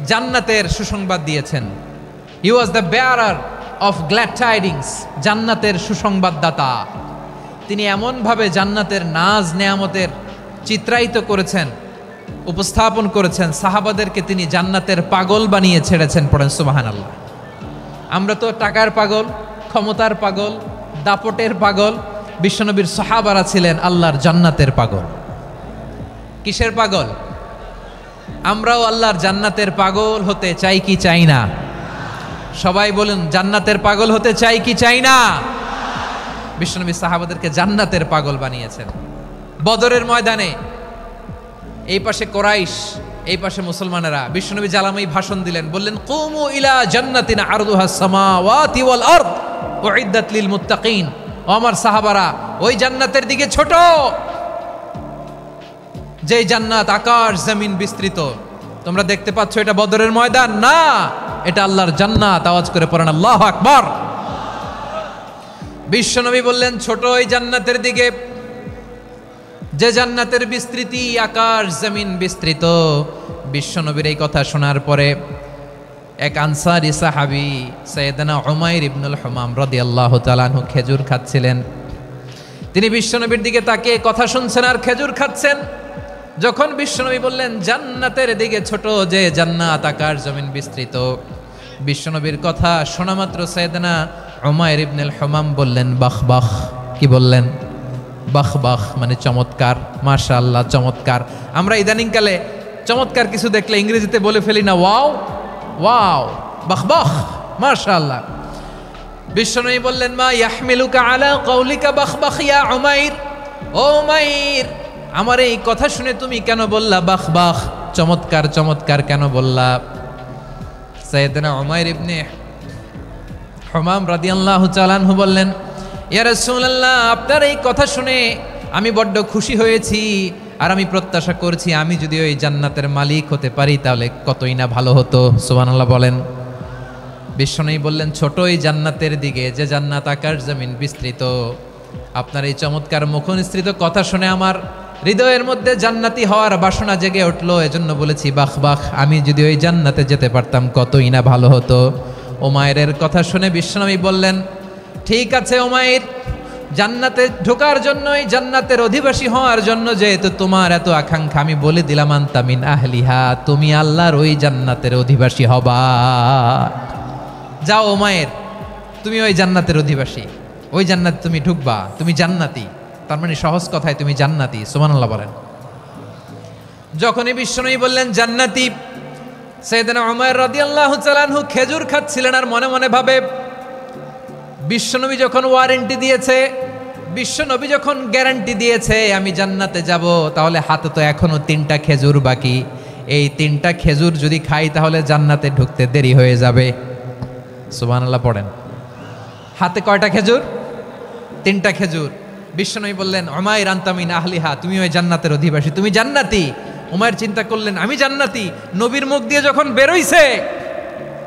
জান্নাতের সুসংবাদ দিয়েছেন। He was the bearer of glad tidings, জান্নাতের সুসংবাদদাতা। তিনি এমনভাবে জান্নাতের নাজ নেয়ামতের চিত্রায়িত করেছেন, উপস্থাপন করেছেন, সাহাবাদেরকে তিনি জান্নাতের পাগল বানিয়ে ছেড়েছেন। পড়েন সুবহানাল্লাহ। আমরা তো টাকার পাগল, ক্ষমতার পাগল, দাপটের পাগল। বিশ্বনবীর সাহাবারা ছিলেন আল্লাহর জান্নাতের পাগল। কিসের পাগল? আমরাও আল্লাহর জান্নাতের পাগল হতে চাই কি চাই না? সবাই বলুন, জান্নাতের পাগল হতে চাই কি চাই না? বিশ্বনবী সাহাবাদেরকে জান্নাতের পাগল বানিয়েছেন। বদরের ময়দানে এই পাশে কোরাইশ, এই পাশে মুসলমানেরা, বিশ্বনবী জালামাই ভাষণ দিলেন, বললেন কুমু ইলা জান্নাতিন আরদুহাস সামাওয়াতি ওয়াল আরদ উইদ্দাত লিল মুত্তাকিন। ও আমার সাহাবারা, ওই জান্নাতের দিকে ছোট, যে জান্নাত আকাশ জমিন বিস্তৃত। তোমরা দেখতে পাচ্ছ এটা বদরের ময়দান না, এটা আল্লাহর জান্নাত। আওয়াজ করে পড়েন আল্লাহু আকবার। বিশ্বনবী বললেন ছোট ওই জান্নাতের দিকে, যে জান্নাতের বিস্তৃতি আকাশ জমিন বিস্তৃত। বিশ্বনবীর এই কথা শোনার পরে এক আনসারী সাহাবী সাইয়েদনা উমাইর ইবনুল হুমাম রাদিয়াল্লাহু তাআলা আনহু খেজুর খাচ্ছিলেন। তিনি বিশ্বনবীর দিকে তাকিয়ে কথা শুনছেন আর খেজুর খাচ্ছেন। যখন বিশ্বনবী বললেন জান্নাতের দিকে ছোট, যে জান্নাত আকাশ জমিন বিস্তৃত, বিশ্বনবীর কথা শোনা মাত্র সাইয়েদনা উমাইর ইবনুল হুমাম বললেন বাহ বাহ। কি বললেন? বাহ বাহ, মানে চমৎকার, মাশাআল্লাহ, চমৎকার। আমরা ইদানিংকালে চমৎকার কিছু দেখলে ইংরেজিতে বলে ফেলি না, ওয়াও ওয়াও, বাহ বাহ, মাশাআল্লাহ। বিশ্বনবী বললেন মা ইয়াহমিলুকা আলা কওলিকা বাহ বাহ ইয়া উমাইর। ও উমাইর, আমার এই কথা শুনে তুমি কেন বললা বাহ বাহ, চমৎকার চমৎকার কেন বললা? সাইয়েদনা উমাইর ইবনে হুমাম রাদিয়াল্লাহু তাআলা আনহু বললেন ইয়া রাসূলুল্লাহ, আপনার এই কথা শুনে আমি বড্ড খুশি হয়েছি, আর আমি প্রত্যাশা করছি আমি যদি ওই জান্নাতের মালিক হতে পারি তাহলে কতই না ভালো হতো। সুবহানাল্লাহ বলেন। বিশ্বনবী বললেন ছোট এই জান্নাতের দিকে, যে জান্নাত আকাশ জমিন বিস্তৃত। আপনার এই চমৎকার মুখনিসৃত কথা শুনে আমার হৃদয়ের মধ্যে জান্নাতি হওয়ার বাসনা জেগে উঠলো, এজন্য বলেছি বাহ বাহ, আমি যদি ওই জান্নাতে যেতে পারতাম কতই না ভালো হতো। উমাইরের কথা শুনে বিশ্বনবী বললেন ঠিক আছে উমাইর, জান্নাতে ঢোকার জন্যই, জান্নাতের অধিবাসী হওয়ার জন্য যেহেতু তোমার এত আকাঙ্ক্ষা, আমি বলে দিলাম আনতা মিন আহলিহা, তুমি আল্লাহর ওই জান্নাতের অধিবাসী হবা। যাও উমাইর, তুমি ওই জান্নাতের অধিবাসী, ওই জান্নাতে তুমি ঢুকবা, তুমি জান্নাতি। তার মানে সহজ কথায় তুমি জান্নাতি। সুবহানাল্লাহ বলেন। যখনই বিশ্বনবী বললেন জান্নাতি, সাইয়েদনা উমাইর রাদিয়াল্লাহু তাআলা আনহু খেজুর খাচ্ছিলেন আর মনে মনে ভাবে বিশ্বনবী যখন ওয়ারেন্টি দিয়েছে, বিশ্বনবী যখন গ্যারান্টি দিয়েছে আমি জান্নাতে যাব, তাহলে হাতে তো এখনো 3টা খেজুর বাকি। এই 3টা খেজুর যদি খাই তাহলে জান্নাতে ঢুকতে দেরি হয়ে যাবে। সুবহানাল্লাহ পড়েন। হাতে কয়টা খেজুর? 3টা খেজুর। বিশ্বনবী বললেন উমাইর আনতা মিন আহলিহা, তুমি ওই জান্নাতের অধিবাসী, তুমি জান্নাতি। উমাইর চিন্তা করলেন আমি জান্নাতি, নবীর মুখ দিয়ে যখন বেরোইছে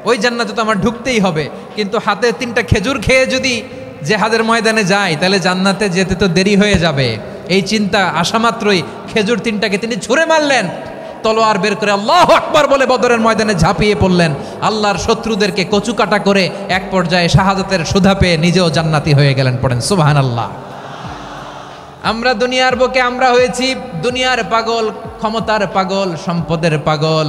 ওই জান্নাতে তো আমার ঢুকতেই হবে, কিন্তু হাতে 3টা খেজুর খেয়ে যদি জেহাদের ময়দানে যাই তাহলে জান্নাতে যেতে তো দেরি হয়ে যাবে। এই চিন্তা আসা মাত্রই খেজুর 3টাকে তিনি ছুঁড়ে মারলেন, তলোয়ার বের করে আল্লাহু আকবার বলে বদরের ময়দানে ঝাঁপিয়ে পড়লেন। আল্লাহর শত্রুদেরকে কচুকাটা করে এক পর্যায়ে শাহাদাতের সুধা পেয়ে নিজেও জান্নাতি হয়ে গেলেন। পড়েন সুবহানাল্লাহ। আমরা দুনিয়ার বুকে আমরা হয়েছি দুনিয়ার পাগল, ক্ষমতার পাগল, সম্পদের পাগল,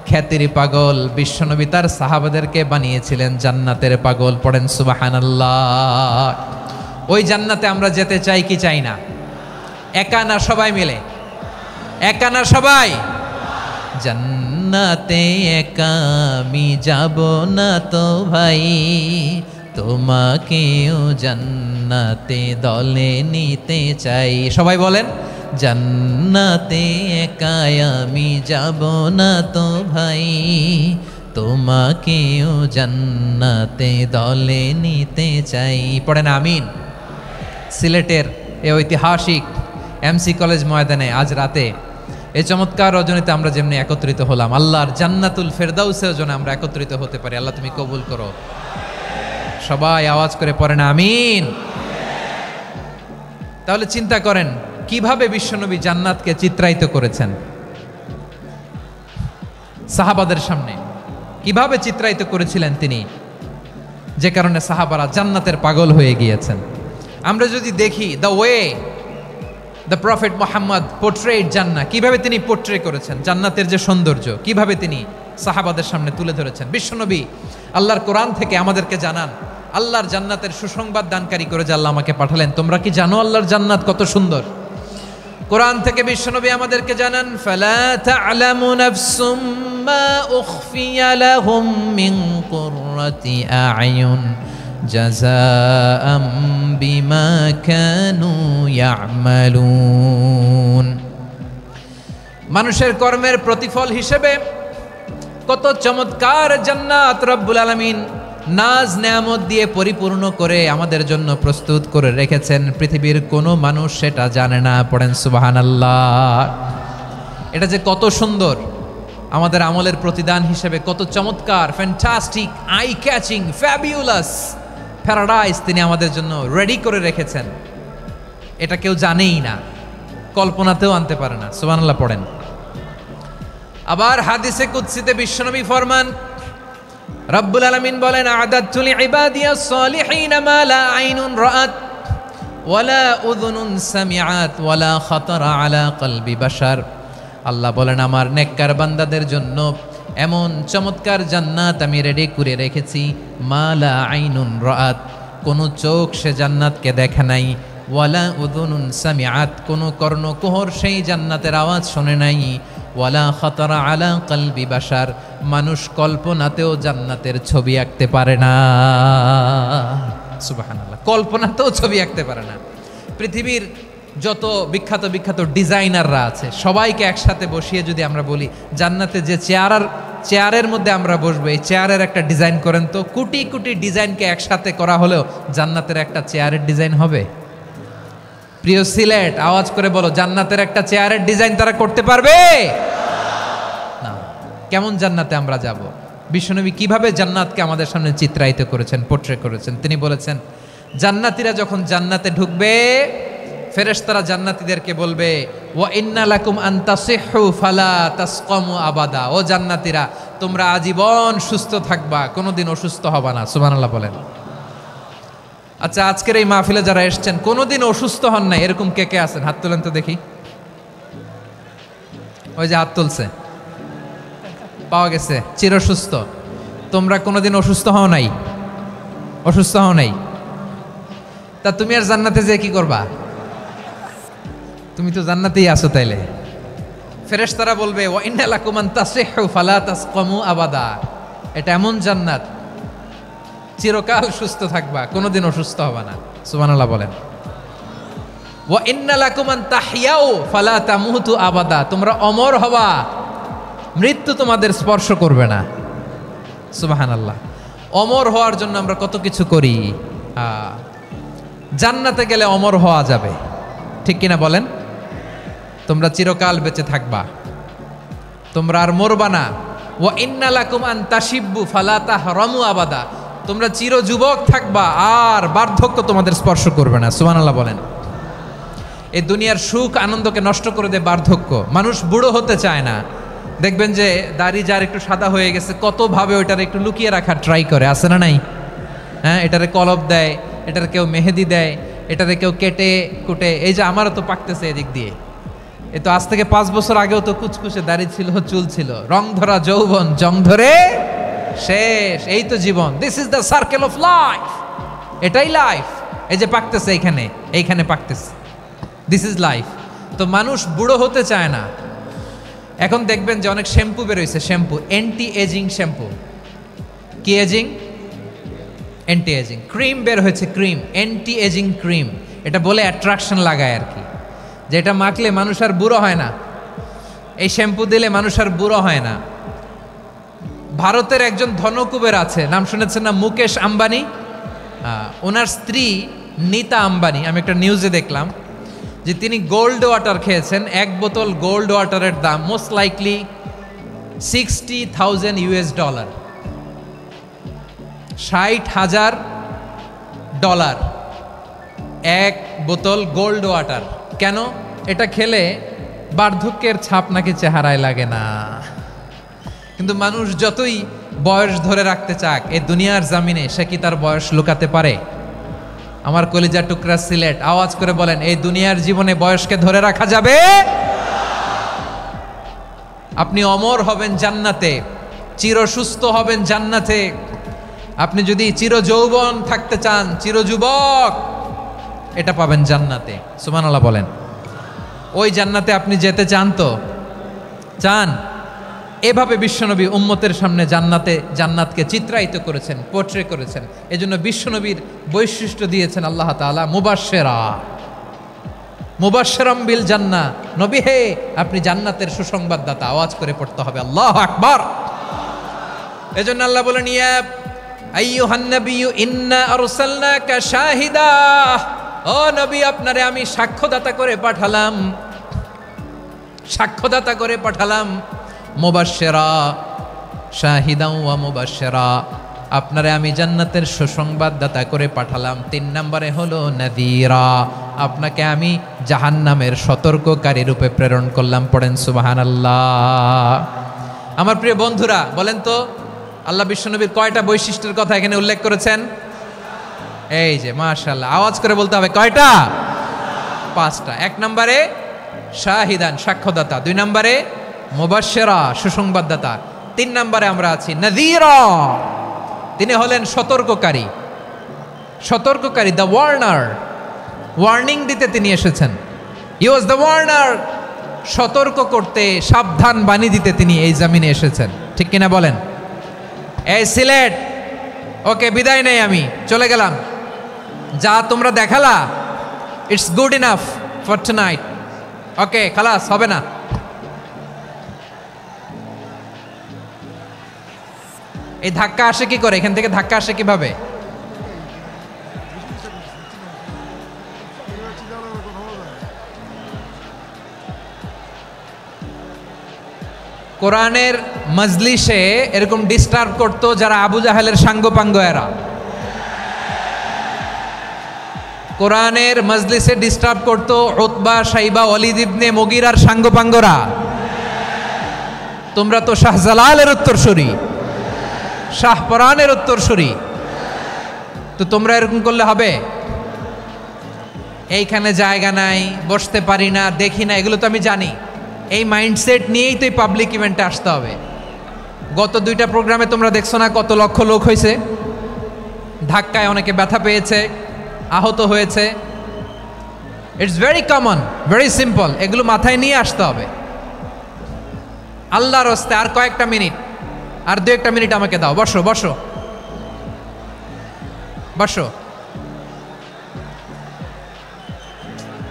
খ্যাতির পাগল। বিশ্বনবী তার সাহাবাদেরকে বানিয়েছিলেন জান্নাতের পাগল। পড়েন সুবহানাল্লাহ। ওই জান্নাতে আমরা যেতে চাই কি চাই না? একা না সবাই মিলে? একা না সবাই? জান্নাতে একা আমি যাব না তো ভাই, তোমাকেও জান্নাতে দলে নিতে চাই। সবাই বলেন, জান্নাতে একা আমি যাব না তো ভাই, তোমাকেও জান্নাতে দলে নিতে চাই। পড়েন আমিন। সিলেটের এই ঐতিহাসিক এমসি কলেজ ময়দানে আজ রাতে এই চমৎকার রজনীতে আমরা যেমনি একত্রিত হলাম, আল্লাহর জান্নাতুল ফেরদাউসের জন্য আমরা একত্রিত হতে পারি। আল্লাহ তুমি কবুল করো। সবাই আওয়াজ করে পড়েন আমিন। তাহলে চিন্তা করেন কিভাবে বিশ্বনবী জান্নাতকে চিত্রায়িত করেছেন সাহাবাদের সামনে, কিভাবে চিত্রায়িত করেছিলেন তিনি, যে কারণে সাহাবারা জান্নাতের পাগল হয়ে গিয়েছেন। আমরা যদি দেখি the way the prophet Muhammad portrait জান্নাত, কিভাবে তিনি পোর্ট্রে করেছেন জান্নাতের যে সৌন্দর্য, কিভাবে তিনি সাহাবাদের সামনে তুলে ধরেছেন। বিশ্বনবী আল্লাহর কোরআন থেকে আমাদেরকে জানান, আল্লাহর জান্নাতের সুসংবাদ দানকারী করে যে আল্লাহ আমাকে পাঠালেন। তোমরা কি জানো আল্লাহর জান্নাত কত সুন্দর? কোরআন থেকে বিশ্বনবী আমাদেরকে জানান, ফালা তা'লামু নাফসুম মা উখফিয়া লাহুম মিন কুররাতি আ'য়ুন জাযাআম বিমা কানু ইয়া'মালুন। মানুষের কর্মের প্রতিফল হিসেবে কত চমৎকার জান্নাত রব্বুল আলামিন নাজ নেয়ামত দিয়ে পরিপূর্ণ করে আমাদের জন্য প্রস্তুত করে রেখেছেন। পৃথিবীর কোনো মানুষ সেটা জানে না। পড়েন সুবহানাল্লাহ। এটা যে কত সুন্দর, আমাদের আমলের প্রতিদান হিসেবে কত চমৎকার, fantastic, eye catching, fabulous paradise তিনি আমাদের জন্য রেডি করে রেখেছেন। এটা কেউ জানেই না, কল্পনাতেও আনতে পারে না। সুবহানাল্লাহ পড়েন। আবার হাদিসে কুদসিতে বিশ্বনবী ফরমান, রব্বুল আলামিন বলেন, আ'দাতু লিইবাদিয়াস সালিহিন মা লা আইনুন রাআত ওয়ালা উযুনুন সামিআত ওয়ালা খাতারা আলা কলবি বাশার। আল্লাহ বলেন, আমার নেককার বান্দাদের জন্য এমন চমৎকার জান্নাত আমি রেডি করে রেখেছি, মা লা আইনুন রাআত, কোনো চোখ সে জান্নাতকে দেখে নাই, ওয়ালা উযুনুন সামিআত, কোনো কর্ণকুহর সেই জান্নাতের আওয়াজ শোনে নাই, ওয়ালা খাতারা আলা কলবি বাশার, মানুষ কল্পনাতেও জান্নাতের ছবি আঁকতে পারে না। সুবহানাল্লাহ, কল্পনাতেও ছবি আঁকতে পারে না। পৃথিবীর যত বিখ্যাত বিখ্যাত ডিজাইনাররা আছে সবাইকে একসাথে বসিয়ে যদি আমরা বলি জান্নাতে যে চেয়ারের মধ্যে আমরা বসবো, এই চেয়ারের একটা ডিজাইন করেন তো, কোটি কোটি ডিজাইনকে একসাথে করা হলেও জান্নাতের একটা চেয়ারের ডিজাইন হবে? প্রিয় সিলেট, আওয়াজ করে বলো, জান্নাতের একটা চেয়ারের ডিজাইন তারা করতে পারবে না। কেমন জান্নাতে আমরা যাব? বিশ্বনবী কিভাবে জান্নাতকে আমাদের সামনে চিত্রায়িত করেছেন, পোর্ট্রে করেছেন। তিনি বলেছেন, জান্নাতীরা যখন জান্নাতে ঢুকবে ফেরেশতারা জান্নাতীদেরকে বলবে, ওয়া ইন্না লাকুম আন তাসিহু ফালা তাসকামু আবাদা। ও জান্নাতীরা, তোমরা আজীবন সুস্থ থাকবা, কোনোদিন অসুস্থ হবা না। সুবহানাল্লাহ বলেন। আচ্ছা, আজকের এই মাহফিলে যারা এসেছেন কোনোদিন অসুস্থ হন নাই এরকম কে কে আছেন? হাত তোলেন তো দেখি। ওই যে হাত তুলছে, পাওয়া গেছে, চিরসুস্থ। তোমরা কোনোদিন অসুস্থ হও নাই? অসুস্থ হও নাই? তা তুমি আর জান্নাতে যে কি করবা? তুমি তো জান্নাতেই আছো। তাইলে ফেরেশতারা বলবে, ওয়া ইন্না লাকুম আন তাসিহু ফালা তাসকামু আবাদা। এটা এমন জান্নাত চিরকাল সুস্থ থাকবা, কোনোদিন অসুস্থ হবে না। সুবহানাল্লাহ বলেন। ওয়া ইন্না লাকুম আন তাহইয়াউ ফালা তামুতু আবাদা। তোমরা অমর হবা, মৃত্যু তোমাদের স্পর্শ করবে না। সুবহানাল্লাহ। অমর হওয়ার জন্য আমরা কত কিছু করি। জান্নাতে গেলে অমর হওয়া যাবে, ঠিক কিনা বলেন? তোমরা চিরকাল বেঁচে থাকবা, তোমরা আর মরবা না। ওয়া ইন্না লাকুম আন তাশিব্বু ফালা তাহরামু আবাদা, তোমরা চির যুবক থাকবা আর বার্ধক্য তোমাদের স্পর্শ করবে না। সুবহানাল্লাহ বলেন। এই দুনিয়ার সুখ আনন্দকে নষ্ট করে দেয় বার্ধক্য। মানুষ বুড়ো হতে চায় না। দেখবেন যে দাড়ি যার একটু সাদা হয়ে গেছে কতভাবে ওইটার একটু লুকিয়ে রাখার ট্রাই করে, আছে না নাই? হ্যাঁ, এটারে কলপ দেয়, এটারে কেউ মেহেদি দেয়, এটারে কেউ কেটে কুটে। এই যে আমারও তো পাকতেছে এদিক দিয়ে, এ তো আজ থেকে 5 বছর আগেও তো কুচকুচে দাড়ি ছিল, চুল ছিল, রং ধরা যৌবন জং ধরে শেষ। এই তো জীবন, this is the circle of life, এটাই লাইফ। এই যে পাকতেছে এইখানে পাকতেছে, দিস ইজ লাইফ। তো মানুষ বুড়ো হতে চায় না। এখন দেখবেন যে অনেক শ্যাম্পু বেরোইছে, শ্যাম্পু অ্যান্টি এজিং শ্যাম্পু। কি এজিং? Anti aging. ক্রিম বের হয়েছে, ক্রিম, অ্যান্টি এজিং ক্রিম। এটা বলে অ্যাট্রাকশন লাগায় আর কি, যেটা মাখলে মানুষ আর বুড়ো হয় না। এই শ্যাম্পু দিলে মানুষ আর বুড়ো হয় না। ভারতের একজন ধনকুবের আছে, নাম শুনেছেন না? মুকেশ আম্বানি। ওনার স্ত্রী নীতা আম্বানি, আমি একটা নিউজে দেখলাম যে তিনি গোল্ড ওয়াটার খেয়েছেন। 1 বোতল গোল্ড ওয়াটারের দাম মোস্ট লাইকলি $60,000 $60,000 1 বোতল গোল্ড ওয়াটার। কেন? এটা খেলে বার্ধক্যের ছাপ নাকি চেহারায় লাগে না। কিন্তু মানুষ যতই বয়স ধরে রাখতে চাক এই দুনিয়ার জামিনে, সে কি তার বয়স লুকাতে পারে? আমার কলিজা টুকরা সিলেট, আওয়াজ করে বলেন, এই দুনিয়ার জীবনে বয়সকে ধরে রাখা যাবে? আপনি অমর হবেন জান্নাতে, চির সুস্থ হবেন জান্নাতে। আপনি যদি চির যৌবন থাকতে চান, চির যুবক, এটা পাবেন জান্নাতে। সুবহানাল্লাহ বলেন। ওই জান্নাতে আপনি যেতে চান তো? চান? এভাবে বিশ্বনবী উম্মতের সামনে জান্নাতকে চিত্রায়িত করেছেন, পোর্ট্রে করেছেন। এজন্য বিশ্বনবীর বৈশিষ্ট্য দিয়েছেন আল্লাহ তাআলা মুবাশশিরাম বিল জান্নাহ। নবী হে, আপনি জান্নাতের সুসংবাদদাতা। আওয়াজ করে পড়তে হবে আল্লাহু আকবার। এজন্য আল্লাহ বলেন, ইয়া আইয়ুহান নাবিয়্যু ইন্না আরসালনাকা শাহিদা, ও নবী, আপনারে আমি সাক্ষ্যদাতা করে পাঠালাম। মুবাশশিরা শাহিদাও ওয়া মুবাশশিরা, আপনারে আমি জান্নাতের সুসংবাদদাতা করে পাঠালাম। 3 নম্বরে হলো নাযীরা, আপনাকে আমি জাহান্নামের সতর্ককারী রূপে প্রেরণ করলাম। পড়েন সুবহানাল্লাহ। আমার প্রিয় বন্ধুরা, বলেন তো আল্লাহ বিশ্বনবীর কয়টা বৈশিষ্ট্যের কথা এখানে উল্লেখ করেছেন? এই যে মাশাআল্লাহ, আওয়াজ করে বলতে হবে, কয়টা? 5টা। 1 নম্বরে শাহিদান, সাক্ষ্যদাতা। 2 নম্বরে মুবাশশিরা, সুসংবাদদাতা। 3 নম্বরে আমরা আছি নাযীরা, তিনি হলেন সতর্ককারী। দ্য ওয়ার্নার, ওয়ার্নিং দিতে তিনি এসেছেন। হি ওয়াজ দ্য ওয়ার্নার, সতর্ক করতে, সাবধান বাণী দিতে তিনি এই জামিনে এসেছেন। ঠিক কিনা বলেন? এই সিলেট, ওকে, বিদায় নেই, আমি চলে গেলাম। যা তোমরা দেখালা, it's good enough for tonight. Okay, খালাস, হবে না। এই ধাক্কা আসে কি করে? এখান থেকে ধাক্কা আসে কিভাবে? কোরআনের মজলিসে এরকম ডিস্টার্ব করতো যারা আবু জাহেলের সাঙ্গপাঙ্গ এরা। কোরআনের মজলিসে ডিস্টার্ব করতো উতবা, শাইবা, ওয়ালিদ ইবনে মুগীরার সাঙ্গপাঙ্গরা। তোমরা তো শাহজালালের উত্তরসূরি, শাহপরানের উত্তরসূরি, তো তোমরা এরকম করলে হবে? এইখানে জায়গা নাই, বসতে পারি না, দেখি না, এগুলো তো আমি জানি। এই মাইন্ডসেট নিয়েই তো এই পাবলিক ইভেন্টে আসতে হবে। গত 2টা প্রোগ্রামে তোমরা দেখছো না কত লক্ষ লোক হয়েছে? ধাক্কায় অনেকে ব্যথা পেয়েছে, আহত হয়েছে। It's very common, very simple. এগুলো মাথায় নিয়ে আসতে হবে। আল্লাহর রাস্তায় আর কয়েকটা মিনিট, আর 2-1টা মিনিট আমাকে দাও। বসো বসো বসো।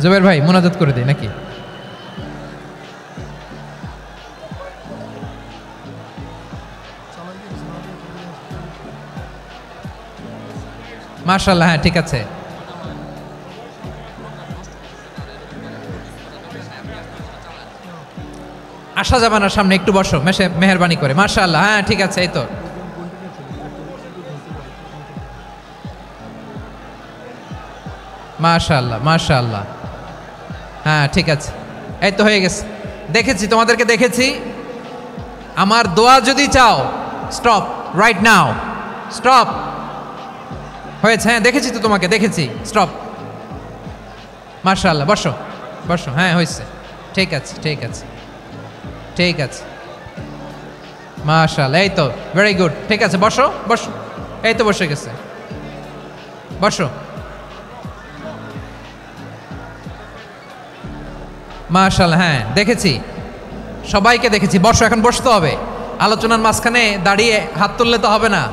জুবাইর ভাই, মুনাজাত করে দিই নাকি? মাশাআল্লাহ, হ্যাঁ ঠিক আছে। আসা যাবে না সামনে, একটু বসো মেহেরবানি করে। মাশাআল্লাহ, হ্যাঁ ঠিক আছে, এই তো মাশাআল্লাহ মাশাআল্লাহ, হ্যাঁ ঠিক আছে, এই তো হয়ে গেছে। দেখেছি তোমাদেরকে, দেখেছি। আমার দোয়া যদি চাও, স্টপ রাইট নাও, স্টপ। হয়েছে, হ্যাঁ দেখেছি তো তোমাকে, দেখেছি, স্টপ। মাশাআল্লাহ, বসো বসো, হ্যাঁ হয়েছে, ঠিক আছে ঠিক আছে ঠিক আছে, মাশাআল্লাহ, এই তো ভেরি গুড, ঠিক আছে, বসো বসো, এই তো বসে গেছে, বসো। মাশাআল্লাহ, হ্যাঁ দেখেছি, সবাইকে দেখেছি। বসো, এখন বসতে হবে। আলোচনার মাঝখানে দাঁড়িয়ে হাত তুললে তো হবে না,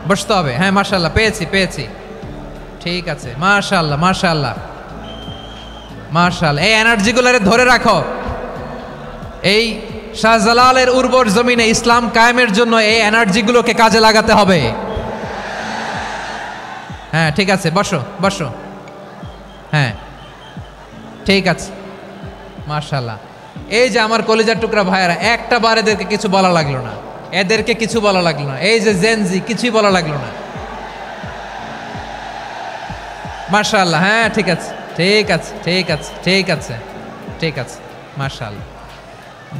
বসতে হবে। হ্যাঁ মাশাআল্লাহ, পেয়েছি পেয়েছি, ঠিক আছে, মাশাআল্লাহ মাশাআল্লাহ মাশাআল্লাহ। এই এনার্জিগুলোরে ধরে রাখো। এই শাহজালালের উর্বর জমিনে ইসলাম কায়েমের জন্য এই এনার্জিগুলোকে কাজে লাগাতে হবে। হ্যাঁ ঠিক আছে, বসো বসো, হ্যাঁ ঠিক আছে, মাশাআল্লাহ। এই যে আমার কলিজার টুকরা ভাইয়েরা, একটা বার এদেরকে কিছু বলা লাগলো না, এদেরকে কিছু বলা লাগলো না। এই যে জেনজি, কিছুই বলা লাগলো না। মাশাআল্লাহ, হ্যাঁ ঠিক আছে ঠিক আছে ঠিক আছে ঠিক আছে ঠিক আছে, মাশাআল্লাহ।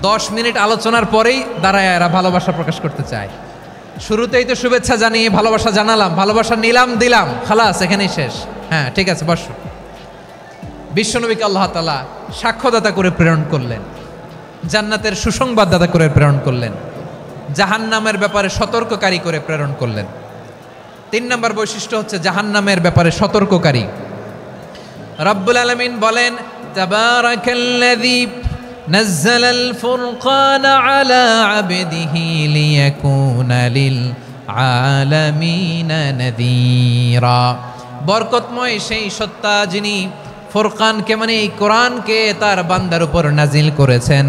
10 মিনিট আলোচনার পরেই দাঁড়ায় এরা ভালোবাসা প্রকাশ করতে চায়। শুরুতেই তো শুভেচ্ছা জানিয়ে ভালোবাসা জানালাম, ভালোবাসা নিলাম দিলাম, খালাস, এখানেই শেষ। হ্যাঁ ঠিক আছে, বসো। বিশ্বনবীকে আল্লাহ তাআলা সাক্ষ্যদাতা করে প্রেরণ করলেন, জান্নাতের সুসংবাদদাতা করে প্রেরণ করলেন, জাহান্নামের ব্যাপারে সতর্ককারী করে প্রেরণ করলেন। 3 নম্বর বৈশিষ্ট্য হচ্ছে জাহান্নামের ব্যাপারে সতর্ককারী। রব্বুল আলামিন বলেন, তাবারাকাল্লাযী নাযালাল ফুরকানা আলা আবদিহি লিয়াকুনা লিল আলামিনা নাযীরা। বরকতময় সেই সত্তা যিনি ফুরকানকে, মানে এই কোরআনকে তার বান্দার উপর নাজিল করেছেন,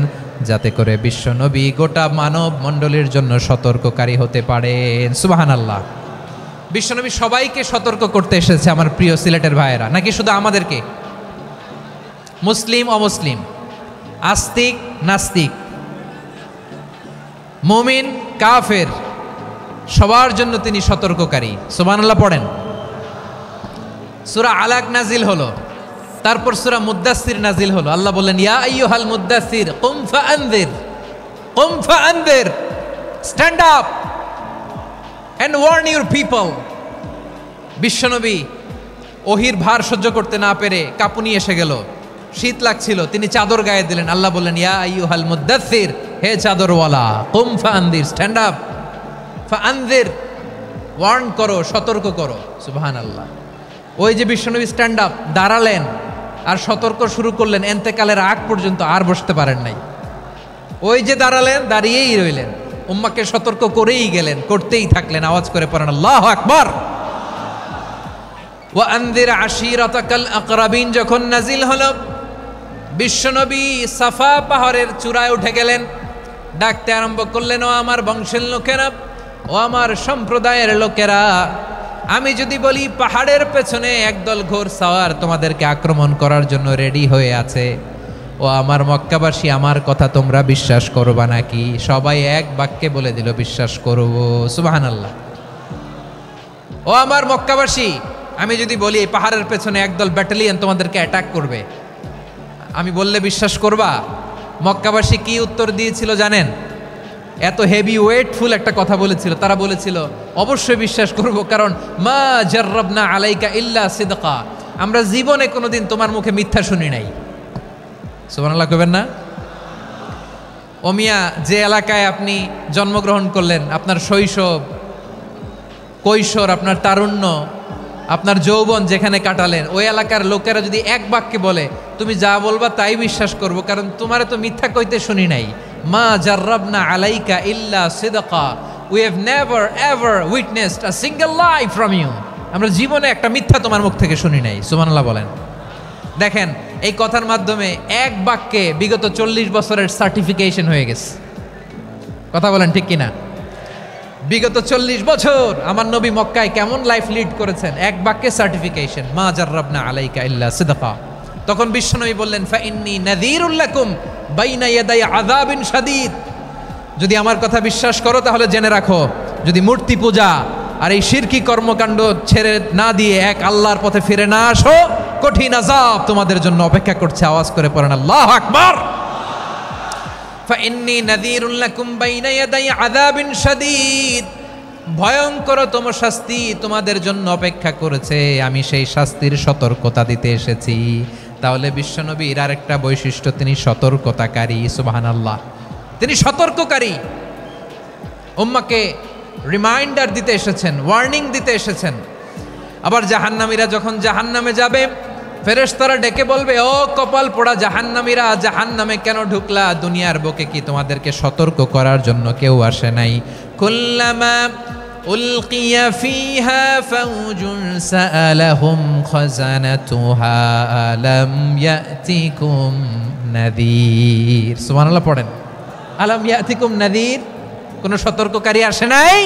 যাতে করে বিশ্ব নবী গোটা মানব মণ্ডলীর জন্য সতর্ককারী হতে পারেন। সুবহানাল্লাহ। বিশ্বনবী সবাইকে সতর্ক করতে এসেছে, আমার প্রিয় সিলেটের ভাইয়েরা, নাকি শুধু আমাদেরকে? মুসলিম অমুসলিম, আস্তিক নাস্তিক, মুমিন কাফের, সবার জন্য তিনি সতর্ককারী। সুবহানাল্লাহ পড়েন। সূরা আলাক নাজিল হলো, তারপর সূরা মুদ্দাসসির নাজিল হলো। আল্লাহ বললেন, ইয়া আইয়ুহাল মুদ্দাসসির কুম ফাআনযির, stand up and warn your people. বিশ্বনবী ওহির ভার সহ্য করতে না পেরে কাঁপুনি এসে গেল, শীত লাগছিল, তিনি চাদর গায়ে দিলেন। আল্লাহ বললেন, ইয়া আইয়ুহাল মুদ্দাসসির, হে চাদরওয়ালা, কুম ফাআনযির, স্ট্যান্ড আপ, ফাআনযির, ওয়ার্ন করো, সতর্ক করো। সুবহানাল্লাহ। ওই যে বিশ্বনবী স্ট্যান্ড আপ, দাঁড়ালেন আর সতর্ক শুরু করলেন, এন্তেকালের আগ পর্যন্ত আর বসতে পারেন নাই। ওই যে দাঁড়ালেন, দাঁড়িয়েই রইলেন, উম্মাকে সতর্ক করেই গেলেন, করতেই থাকলেন। আওয়াজ করে পড়েন আল্লাহু আকবার। ওয়া আনযির আশীরাতাকাল আকরাবিন যখন নাজিল হলো, বিশ্বনবী সাফা পাহাড়ের চূড়ায় উঠে গেলেন, ডাকতে আরম্ভ করলেন, ও আমার বংশের লোকেরা, ও আমার সম্প্রদায়ের লোকেরা, আমি যদি বলি পাহাড়ের পেছনে একদল ঘোড়সাওয়ার তোমাদেরকে আক্রমণ করার জন্য রেডি হয়ে আছে, ও আমার মক্কাবাসী, আমার কথা তোমরা বিশ্বাস করবা নাকি? সবাই এক বাক্যে বলে দিল, বিশ্বাস করব। সুবহানাল্লাহ। ও আমার মক্কাবাসী, আমি যদি বলি এই পাহাড়ের পেছনে একদল ব্যাটালিয়ন তোমাদেরকে অ্যাটাক করবে, আমি বললে বিশ্বাস করবা? মক্কাবাসী কি উত্তর দিয়েছিল জানেন? এত হেভি ওয়েটফুল একটা কথা বলেছিল। তারা বলেছিল, অবশ্যই বিশ্বাস করব, কারণ মা জাররাবনা আলাইকা ইল্লা সিদকা, আমরা জীবনে কোনোদিন তোমার মুখে মিথ্যা শুনি নাই। সুবহানাল্লাহ কইবেন না? ও মিয়া, যে এলাকায় আপনি জন্মগ্রহণ করলেন, আপনার শৈশব, কৈশোর, আপনার তারুণ্য, আপনার যৌবন যেখানে কাটালেন, ওই এলাকার লোকেরা যদি এক বাক্যে বলে, তুমি যা বলবা তাই বিশ্বাস করব, কারণ তোমারে তো মিথ্যা কইতে শুনি নাই। মা জাররাবনা আলাইকা ইল্লা সিদকা, we have never ever witnessed a single lie from you, আমরা জীবনে একটা মিথ্যা তোমার মুখ থেকে শুনি নাই। সুবহানাল্লাহ বলেন। দেখেন, এই কথার মাধ্যমে এক বাক্যে বিগত 40 বছরের সার্টিফিকেশন হয়ে গেছে। কথা বলেন ঠিক কিনা? বিগত 40 বছর আমার নবী মক্কায় কেমন লাইফ লিড করেছেন, এক বাক্যে সার্টিফিকেশন, মা জাররাবনা আলাইকা ইল্লা সিদকা। তখন বিশ্বনবী বললেন ফাইন্নী নাযীরুল লাকুম বাইনা ইয়াদাই আযাবিন শাদীদ, যদি আমার কথা বিশ্বাস করো তাহলে জেনে রাখো, যদি মূর্তি পূজা আর এই শিরকি কর্মকাণ্ড ছেড়ে না দিয়ে এক আল্লাহর পথে ফিরে না আসো, কঠিন আযাব তোমাদের জন্য অপেক্ষা করছে। আওয়াজ করে পড়েন আল্লাহু আকবার। ফাইন্নী নাযীরুল লাকুম বাইনা ইয়াদাই আযাবিন শাদীদ, ভয়ঙ্করতম শাস্তি তোমাদের জন্য অপেক্ষা করেছে, আমি সেই শাস্তির সতর্কতা দিতে এসেছি। তাহলে বিশ্বনবীর আরেকটা বৈশিষ্ট্য, তিনি সতর্কতাকারী। সুবহানাল্লাহ, তিনি সতর্ককারী। উম্মাকে রিমাইন্ডার দিতে এসেছেন, ওয়ার্নিং দিতে এসেছেন। আবার জাহান্নামীরা যখন জাহান্নামে যাবে, ফেরেশতারা ডেকে বলবে, ও কপাল পোড়া জাহান্নামীরা, জাহান্নামে কেন ঢুকলা? দুনিয়ার বুকে কি তোমাদেরকে সতর্ক করার জন্য কেউ আসে নাই? কুল্লামা উলকিয়া ফিহা ফাউজুন সাআলাহুম খাজানাতুহা আলাম ইয়াতিকুম নাযীর। সুবহানাল্লাহ পড়েন, আলাম ইয়াতিকুম নাযীর, কোন সতর্ককারী আসে নাই?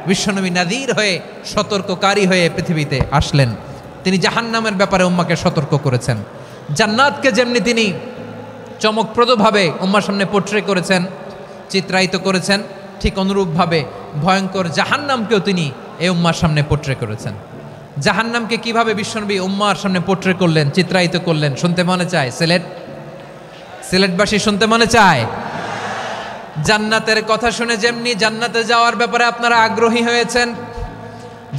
বিশ্বনবী নাযীর হয়ে, সতর্ককারী হয়ে পৃথিবীতে আসলেন। তিনি জাহান্নামের ব্যাপারে উম্মাকে সতর্ক করেছেন। জান্নাতকে যেমনি তিনি চমকপ্রদভাবে উম্মার সামনে পোট্রে করেছেন, চিত্রায়িত করেছেন, ঠিক অনুরূপভাবে ভয়ঙ্কর জাহান্নামকেও তিনি এই উম্মার সামনে পোট্রে করেছেন। জাহান্নামকে কিভাবে বিশ্বনবী উম্মার সামনে পোট্রে করলেন, চিত্রায়িত করলেন, শুনতে মনে চায়? সিলেটবাসী শুনতে মনে চায়? জান্নাতের কথা শুনে যেমনি জান্নাতে যাওয়ার ব্যাপারে আপনারা আগ্রহী হয়েছেন,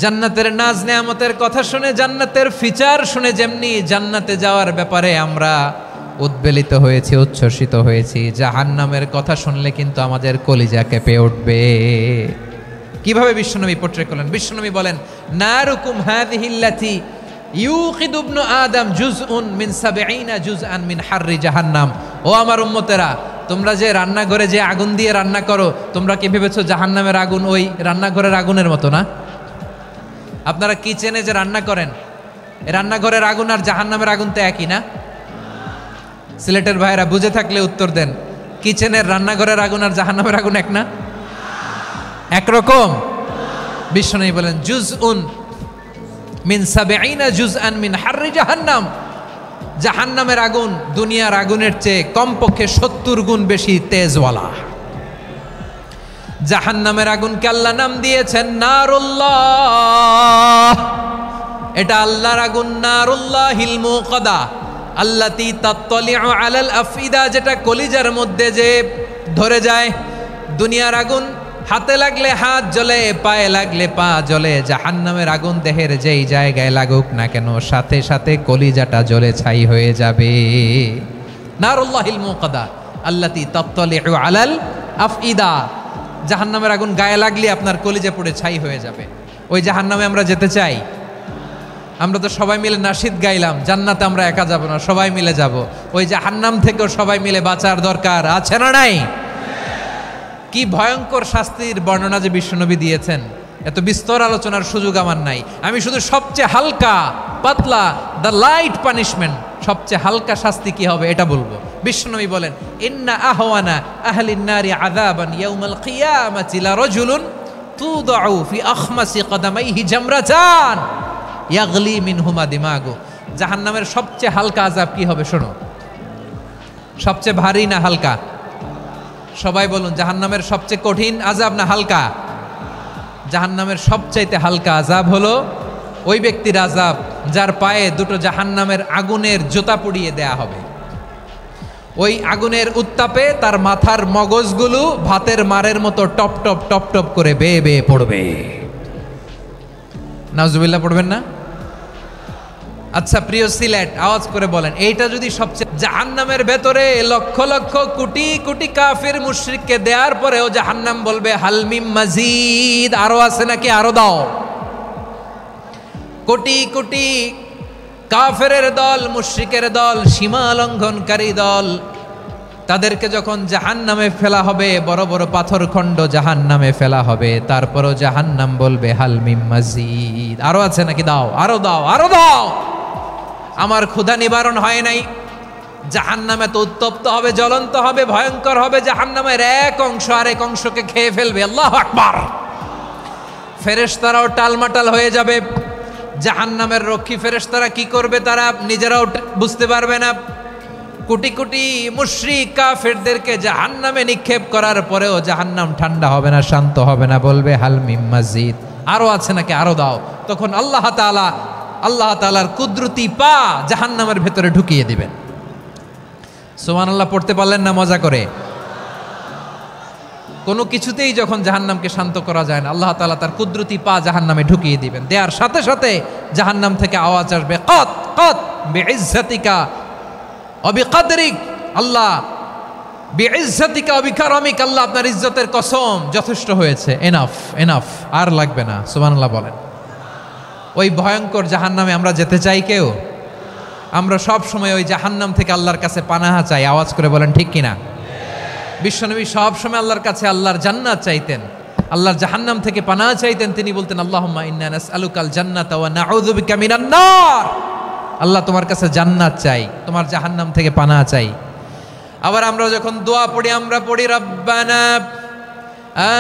জান্নাতের নাজ নেয়ামতের কথা শুনে, জান্নাতের ফিচার শুনে যেমনি জান্নাতে যাওয়ার ব্যাপারে আমরা উদ্বেলিত হয়েছি, উচ্ছ্বসিত হয়েছি, জাহান্নামের কথা শুনলে কিন্তু আমাদের কলিজা কেঁপে উঠবে। কিভাবে বিশ্বনবী পোট্রে করলেন? বিশ্বনবী বলেন, নারুকুম হাযিহিল্লাতী ইউকিদু ইবনু আদম জুজউন মিন ৭০ জুজআন মিন হাররি জাহান্নাম। ও আমার উম্মতেরা, তোমরা যে রান্নাঘরে যে আগুন দিয়ে রান্না করো, তোমরা কি ভেবেছো জাহান্নামের আগুন ওই রান্নাঘরের আগুনের মতো না? আপনারা কিচেনে যে রান্না করেন, রান্নাঘরের আগুন আর জাহান্নামের আগুন তো একই না? সিলেটের ভাইরা বুঝে থাকলে উত্তর দেন, কিচেনের রান্নাঘরের আগুন আর জাহান্নামের আগুন এক না? একরকম? বিশ্বনবী বলেন, জুজউন মিন ৭০ জুজআন মিন হাররি জাহান্নাম, জাহান্নামের আগুন দুনিয়ার আগুনের চেয়ে কমপক্ষে ৭০ গুণ বেশি তেজওয়ালা। জাহান্নামের আগুনকে আল্লাহ নাম দিয়েছেন নারুল্লাহ। এটা আল্লাহর আগুন, নারুল্লাহিল মুকাদা আল্লাতী তাত্তালিউ আলাল আফইদা, যেটা কলিজার মধ্যে যে ধরে যায়। দুনিয়ার আগুন হাতে লাগলে হাত জ্বলে, পায়ে লাগলে পা জ্বলে, জাহান্নামের আগুন দেহের যেই জায়গায় লাগুক না কেন, সাথে সাথে কলিজাটা জ্বলে ছাই হয়ে যাবে। নারুল্লাহিল মুকাদা আল্লাতী তাত্তালিউ আলাল আফইদা, জাহান্নামের আগুন গায়ে লাগলে আপনার কলিজা পুড়ে ছাই হয়ে যাবে। ওই জাহান্নামে আমরা যেতে চাই? আমরা তো সবাই মিলে নাশিদ গাইলাম, জান্নাতে আমরা একা যাব না, সবাই মিলে যাব। ওই জাহান্নাম থেকেও সবাই মিলে বাঁচার দরকার আছে না নাই? কি ভয়ঙ্কর শাস্তির বর্ণনা যে বিশ্বনবী দিয়েছেন, এত বিস্তর আলোচনার সুযোগ আমার নাই। আমি শুধু সবচেয়ে হালকা পাতলা, দ্য লাইট পানিশমেন্ট, সবচেয়ে হালকা শাস্তি কি হবে এটা বলবো। বিশ্বনবী বলেন, ইন্না আহওয়ানা আহলিন নারি আযাবান ইয়াউমাল কিয়ামাতি লারাজুলুন তুদাউ ফি আখমাসি কদামাইহি জামরাতান ইয়াগলি মিনহুমা দিমাগু। জাহান্নামের সবচেয়ে হালকা আযাব কি হবে শোনো? সবচেয়ে ভারী না হালকা? সবাই বলুন, জাহান্নামের সবচেয়ে কঠিন আযাব না হালকা? জাহান্নামের সবচাইতে হালকা আযাব হলো ওই ব্যক্তির আযাব যার পায়ে দুটো জাহান্নামের আগুনের জুতা পুড়িয়ে দেয়া হবে। ওই আগুনের উত্তাপে তার মাথার মগজগুলো ভাতের মারের মতো টপ টপ টপ টপ করে বেয়ে বেয়ে পড়বে। নাউজুবিল্লাহ পড়বেন না? আচ্ছা প্রিয় সিলেট, আওয়াজ করে বলেন, এইটা যদি সবচেয়ে, জাহান্নামের ভেতরে লক্ষ লক্ষ কোটি কোটি কাফির মুশরিককে দেওয়ার পরেও জাহান্নাম বলবে হালমিম মাজিদ, আরো আছে নাকি, আরো দাও। কোটি কোটি কাফেরের দল, মুশরিকের দল, সীমা লঙ্ঘনকারী দল, তাদেরকে যখন জাহান্নামে ফেলা হবে, বড় বড় পাথরখণ্ড জাহান্নামে ফেলা হবে, তারপরও জাহান্নাম বলবে হালমিম মাজিদ, আরো আছে নাকি, দাও, আরো দাও, আরো দাও। আমার ক্ষুধা নিবারণ হয় নাই। জাহান্নামে তো উত্তপ্ত হবে, জ্বলন্ত হবে, ভয়ঙ্কর হবে। জাহান্নামের এক অংশ আরেক অংশকে খেয়ে ফেলবে। আল্লাহু আকবার। ফেরেশতারাও টালমাটাল হয়ে যাবে, জাহান্নামের রক্ষী ফেরেশতারা কি করবে তারা নিজেরাও বুঝতে পারবে না। কোটি কোটি মুশরিক কাফেরদেরকে জাহান্নামে নিক্ষেপ করার পরেও জাহান্নাম ঠান্ডা হবে না, শান্ত হবে না, বলবে হাল মিম মাজিদ, আরো আছে নাকি, আরো দাও। তখন আল্লাহ তাআলার কুদরতি পা জাহান্নামের ভেতরে ঢুকিয়ে দিবেন। সুবহানাল্লাহ পড়তে পারলেন না মজা করে? কোনো কিছুতেই যখন জাহান্নামকে শান্ত করা যায় না, আল্লাহ তাআলা তার কুদরতি পা জাহান্নামে ঢুকিয়ে দিবেন। দেওয়ার সাথে সাথে জাহান্নাম থেকে আওয়াজ আসবে, কত কত বিইজ্জাতিকা ওয়া বিকদরিক, আল্লাহ বিইজ্জাতিকা ওয়া বিকারামিক, আল্লাহ আপনার ইজ্জতের কসম, যথেষ্ট হয়েছে, এনাফ এনাফ, আর লাগবে না। সুবহানাল্লাহ বলেন। ওই ভয়ঙ্কর জাহান্নামে আমরা যেতে চাই কেউ? আমরা সব সময় ওই জাহান্নাম থেকে আল্লাহর কাছে পানাহা চাই। আওয়াজ করে বলেন ঠিক কিনা? বিশ্বনবী সব সময় আল্লাহর কাছে আল্লাহর জান্নাত চাইতেন, আল্লাহর জাহান্নাম থেকে পানাহা চাইতেন। তিনি বলতেন আল্লাহুম্মা ইন্না নাসআলুকাল জান্নাতা ওয়া নাউযু বিকা মিনান নার, আল্লাহ তোমার কাছে জান্নাত চাই, তোমার জাহান্নাম থেকে পানাহা চাই। আবার আমরা যখন দোয়া পড়ি, আমরা পড়ি রব্বানা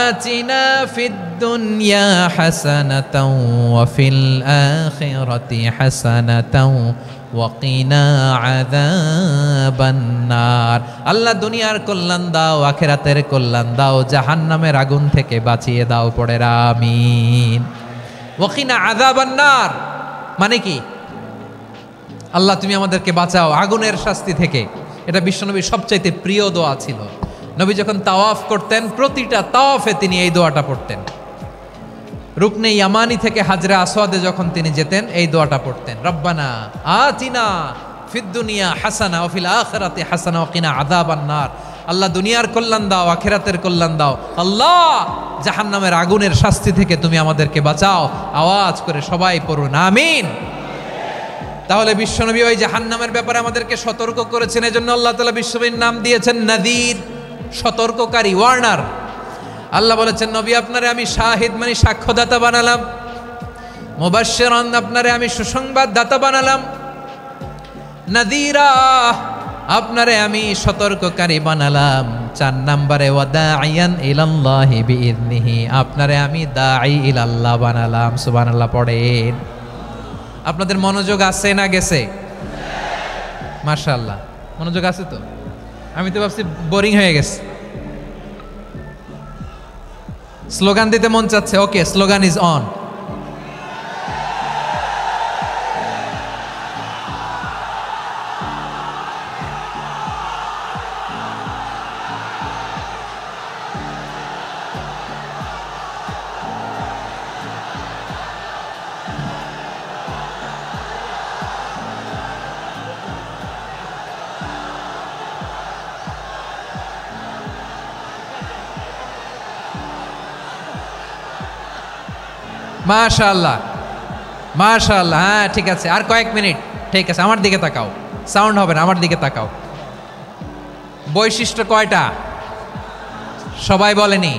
আতিনা ফিদ দুনিয়া হাসানাতাও ওয়া ফিল আখিরাতি হাসানাতাও ওয়া কিনা আযাবান নার, আল্লাহ দুনিয়ার কল্যাণ দাও, আখিরাতের কল্যাণ দাও, জাহান্নামের আগুন থেকে বাঁচিয়ে দাও, পড়ে আমিন। ওয়া কিনা আযাবান নার মানে কি? আল্লাহ তুমি আমাদেরকে বাঁচাও আগুনের শাস্তি থেকে। এটা বিশ্বনবীর সবচাইতে প্রিয় দোয়া ছিল। নবী যখন তাওয়াফ করতেন, প্রতিটা তাওয়াফে তিনি এই দোয়াটা পড়তেন। রুকনে ইয়ামানি থেকে হাজরে আসওয়াদে যখন তিনি যেতেন, এই দোয়াটা পড়তেন, রব্বানা আতিনা ফিদ দুনিয়া হাসানা ওয়া ফিল আখিরাতি হাসানা ওয়া কিনা আযাবান নার, আল্লাহ দুনিয়ার কল্যাণ দাও, আখিরাতের কল্যাণ দাও, আল্লাহ জাহান্নামের আগুনের শাস্তি থেকে তুমি আমাদেরকে বাঁচাও। আওয়াজ করে সবাই পড়ুন আমিন। তাহলে বিশ্বনবী ওই জাহান্নামের ব্যাপারে আমাদেরকে সতর্ক করেছেন। এজন্য আল্লাহ তাআলা বিশ্বনবীর নাম দিয়েছেন নাযীর, সতর্ককারী, ওয়ার্নার। আল্লাহ বলেছেন নবী আপনারে আমি শাহিদ মানে সাক্ষ্যদাতা বানালাম, মুবাশশিরান আপনারে আমি সুসংবাদদাতা বানালাম, নাযীরা আপনারে আমি সতর্ককারী বানালাম। 4 নম্বরে ওয়া দাঈয়ান ইলাল্লাহি বিইذনিহি, আপনারে আমি দাঈ ইলাল্লাহ বানালাম। সুবহানাল্লাহ পড়েন। আপনাদের মনোযোগ আছে না গেছে? মাশাআল্লাহ মনোযোগ আছে তো? আমি তো ভাবছি বোরিং হয়ে গেছে। স্লোগান দিতে মন চাচ্ছে। ওকে, স্লোগান ইজ অন। মাশাআল্লাহ মাশাআল্লাহ, হ্যাঁ ঠিক আছে, আর কয়েক মিনিট। ঠিক আছে, আমার দিকে তাকাও, সাউন্ড হবে না, আমার দিকে তাকাও। বৈশিষ্ট্য কয়টা সবাই বলেনি?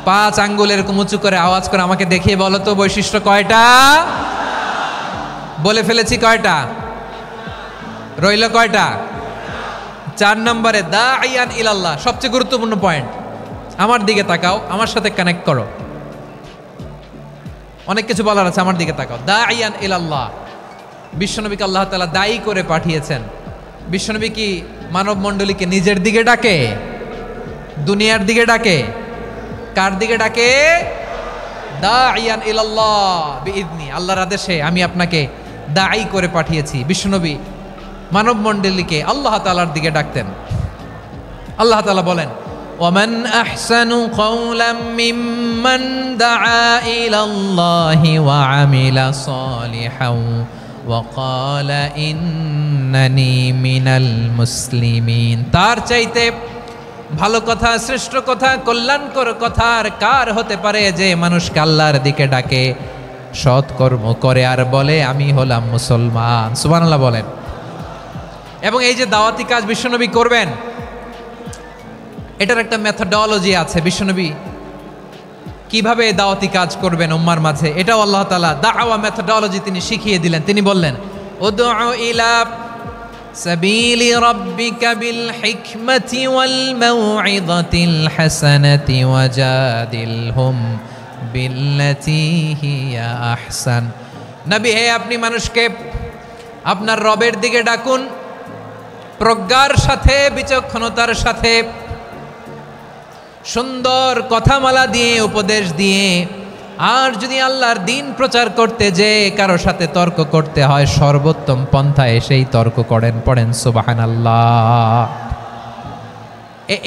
5 আঙ্গুল এরকম উঁচু করে আওয়াজ করে আমাকে দেখিয়ে বলো তো বৈশিষ্ট্য কয়টা? বলে ফেলেছি কয়টা? রইল কয়টা? 4 নম্বরে দাঈয়ান ইলাল্লাহ, সবচেয়ে গুরুত্বপূর্ণ পয়েন্ট। আমার দিকে তাকাও, আমার সাথে কানেক্ট করো। অনেক কিছু বলার আছে, আমার দিকে তাকাও। দাঈয়ান ইলাল্লাহ, বিশ্বনবীকে আল্লাহ তাআলা দায়ী করে পাঠিয়েছেন। বিশ্বনবী কি মানব মণ্ডলীকে নিজের দিকে ডাকে? দুনিয়ার দিকে ডাকে? কার দিকে ডাকে? দাঈয়ান ইলাল্লাহ বিইذনি, আল্লাহর আদেশে আমি আপনাকে দায়ী করে পাঠিয়েছি। বিশ্বনবী মানব মণ্ডলীকে আল্লাহ তাআলার দিকে ডাকতেন। আল্লাহ তাআলা বলেন ومن أحسن قولا ممن دعا إلى الله وعمل صالحا وقال إنني من المسلمين, তার চাইতে ভালো কথা, শ্রেষ্ঠ কথা, কল্যাণকর কথা আর কার হতে পারে যে মানুষকে আল্লাহর দিকে ডাকে, সৎকর্ম করে আর বলে আমি হলাম মুসলমান। সুবহানাল্লাহ বলেন। এবং এই যে দাওয়াতি কাজ বিশ্বনবী করবেন, এটার একটা মেথডোলজি আছে। বিশ্বনবী কিভাবে দাওয়াতি কাজ করবেন উম্মার মাঝে, এটাও আল্লাহ তাআলা দাওয়া মেথডোলজি তিনি শিখিয়ে দিলেন। তিনি বললেন উদউ ইলা সাবিলি রাব্বিকা বিল হিকমাতি ওয়াল মাউইযাতিল হাসানাতি ওয়াজাদিলহুম বিল্লাতি হিয়া আহসান। নবী হে, আপনি মানুষকে আপনার রবের দিকে ডাকুন প্রজ্ঞার সাথে, বিচক্ষণতার সাথে, সুন্দর কথামালা দিয়ে, উপদেশ দিয়ে। আর যদি আল্লাহর দিন প্রচার করতে যে কারো সাথে তর্ক করতে হয়, সর্বোত্তম পন্থায় সেই তর্ক করেন। পড়েন সুবহানাল্লাহ।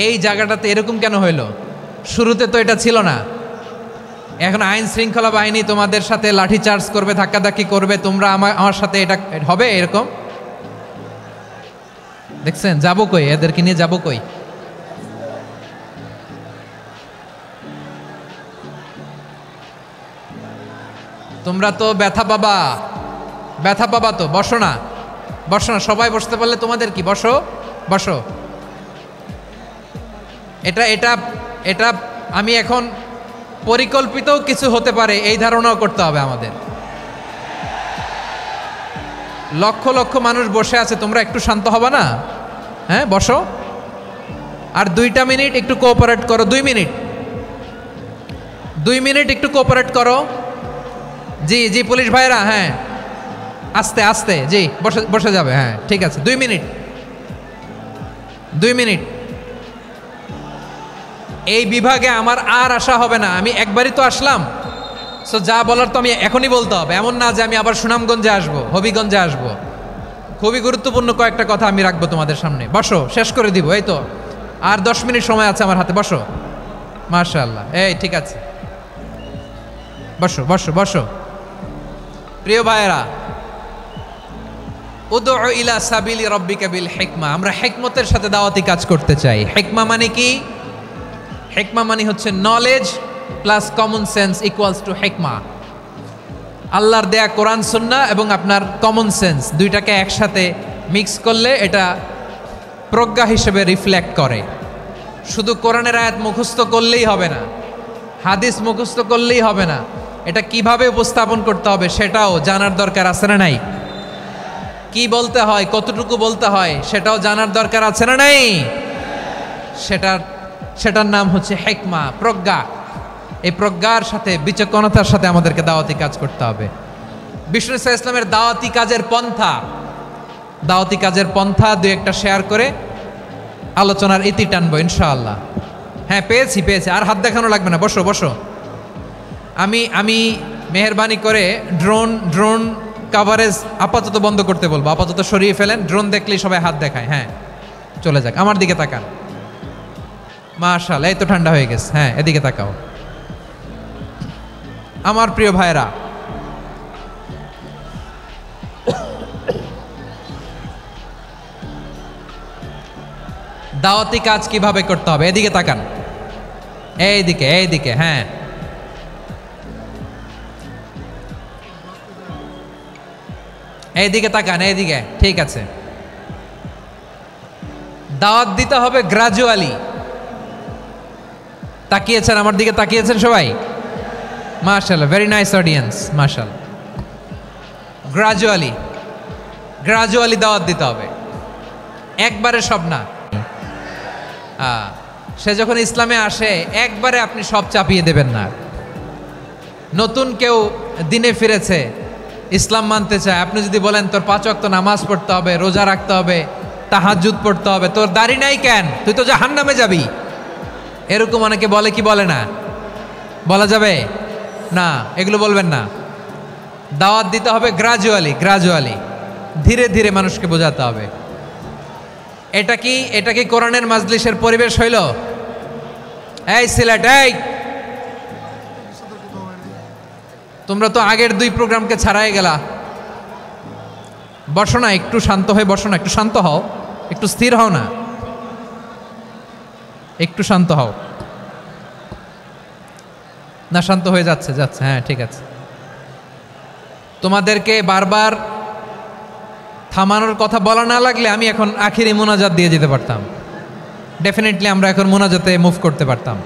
এই জায়গাটাতে এরকম কেন হইল? শুরুতে তো এটা ছিল না। এখন আইন শৃঙ্খলা বাহিনী তোমাদের সাথে লাঠি চার্জ করবে, ধাক্কাধাক্কি করবে, তোমরা আমার সাথে এটা হবে এরকম? দেখছেন যাবো কই? এদেরকে নিয়ে যাবো কই? তোমরা তো ব্যথা পাবা, ব্যথা পাবা তো। বসো না, বসো না, সবাই বসতে পারলে তোমাদের কি? বসো, বসো। এটা এটা এটা আমি এখন পরিকল্পিতও কিছু হতে পারে এই ধারণাও করতে হবে আমাদের। লক্ষ লক্ষ মানুষ বসে আছে, তোমরা একটু শান্ত হবে না? হ্যাঁ, বসো। আর 2টা মিনিট একটু কোঅপারেট করো। 2 মিনিট, 2 মিনিট একটু কোঅপারেট করো। জি জি, পুলিশ ভাইরা, হ্যাঁ, আস্তে আস্তে, জি, বসে বসে যাবে। হ্যাঁ, ঠিক আছে, 2 মিনিট, 2 মিনিট। এই বিভাগে আমার আর আসা হবে না, আমি একবারই তো আসলাম। সো যা বলার তো আমি এখনই বলতে হবে, এমন না যে আমি আবার সুনামগঞ্জে আসবো, হবিগঞ্জে আসবো। খুবই গুরুত্বপূর্ণ কয়েকটা কথা আমি রাখবো তোমাদের সামনে। বসো, শেষ করে দিব। এই তো আর 10 মিনিট সময় আছে আমার হাতে। বসো, মাশাআল্লাহ। এই ঠিক আছে, বসো বসো বসো। প্রিয় ভাইয়েরা, উদউ ইলা সাবিলি রাব্বিকা বিল হিকমা। আমরা হিকমতের সাথে দাওয়াতি কাজ করতে চাই। হিকমা মানে কি? হিকমা মানে হচ্ছে knowledge plus common sense equals to হিকমা। আল্লাহর দেয়া কোরআন সুন্নাহ এবং আপনার কমন সেন্স, দুইটাকে একসাথে মিক্স করলে এটা প্রজ্ঞা হিসেবে রিফ্লেক্ট করে। শুধু কোরআনের আয়াত মুখস্থ করলেই হবে না, হাদিস মুখস্থ করলেই হবে না, এটা কিভাবে উপস্থাপন করতে হবে সেটাও জানার দরকার আছে না নাই? কি বলতে হয়, কতটুকু বলতে হয় সেটাও জানার দরকার আছে না নাই? সেটার নাম হচ্ছে হিকমা, প্রজ্ঞা। এই প্রজ্ঞার সাথে, বিচক্ষণতার সাথে আমাদেরকে দাওয়াতি কাজ করতে হবে। বিষ্ণু ইসলামের দাওয়াতি কাজের পন্থা 2-1টা শেয়ার করে আলোচনার ইতি টানবো ইনশাআল্লাহ। হ্যাঁ, পেয়েছি। আর হাত দেখানো লাগবে না, বসো বসো। আমি মেহেরবানি করে ড্রোন কাভারেজ আপাতত বন্ধ করতে বলবো, আপাতত সরিয়ে ফেলেন। ড্রোন দেখলেই সবাই হাত দেখায়। হ্যাঁ, চলে যাক। আমার দিকে তাকান। মাশাআল্লাহ, এই তো ঠান্ডা হয়ে গেছে। হ্যাঁ, এদিকে তাকাও। আমার প্রিয় ভাইরা, দাওয়াতি কাজ কিভাবে করতে হবে এদিকে তাকান। এইদিকে, হ্যাঁ। এইদিকে তাকান, এইদিকে, ঠিক আছে। দাওয়াত দিতে হবে গ্রাজুয়ালি। তাকিয়েছেন আমার দিকে, তাকিয়েছেন সবাই? মাশাআল্লাহ, ভেরি নাইস অডিয়েন্স, মাশাআল্লাহ। গ্রাজুয়ালি দাওয়াত দিতে হবে, একবারে সব না। সে যখন ইসলামে আসে একবারে আপনি সব চাপিয়ে দেবেন না। নতুন কেউ দিনে ফিরেছে, ইসলাম মানতে চায়, আপনি যদি বলেন তোর 5 ওয়াক্ত নামাজ পড়তে হবে, রোজা রাখতে হবে, তাহাজ্জুদ পড়তে হবে, তোর দাড়ি নাই কেন, তুই তো জাহান্নামে যাবি, এরকম অনেকে বলে কি বলে না? বলা যাবে না, এগুলো বলবেন না। দাওয়াত দিতে হবে গ্রাজুয়ালি, ধীরে ধীরে মানুষকে বোঝাতে হবে। এটা কি কোরআনের মাজলিসের পরিবেশ হইল? এই সিলেট, এই তোমরা তো আগের 2 প্রোগ্রামকে ছাড়াই গেলা। বসো না, একটু শান্ত হয়ে বসো না, একটু শান্ত হও, একটু স্থির হও না, একটু শান্ত হও না। শান্ত হয়ে যাচ্ছে। হ্যাঁ, ঠিক আছে। তোমাদেরকে বারবার থামানোর কথা বলা না লাগলে আমি এখন আখিরি মোনাজাত দিয়ে যেতে পারতাম। ডেফিনেটলি আমরা এখন মোনাজাতে মুভ করতে পারতাম।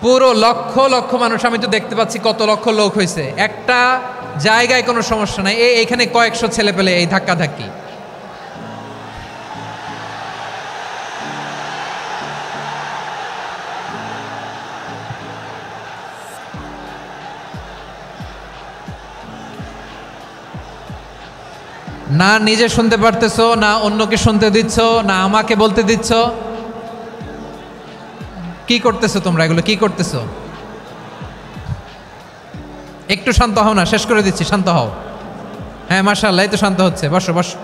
পুরো লক্ষ লক্ষ মানুষ, আমি তো দেখতে পাচ্ছি কত লক্ষ লোক হয়েছে, একটা জায়গায় কোনো সমস্যা নাই, এইখানে কয়েকশো ছেলে পেলে এই ধাক্কা ধাক্কি। না নিজে শুনতে পারতেছো, না অন্যকে শুনতে দিচ্ছ, না আমাকে বলতে দিচ্ছ। কি করতেছো তোমরা, এগুলো কি করতেছো? একটু শান্ত হও না, শেষ করে দিচ্ছি, শান্ত হও। হ্যাঁ মাশাআল্লাহ, এই তো শান্ত হচ্ছে, বসো বসো।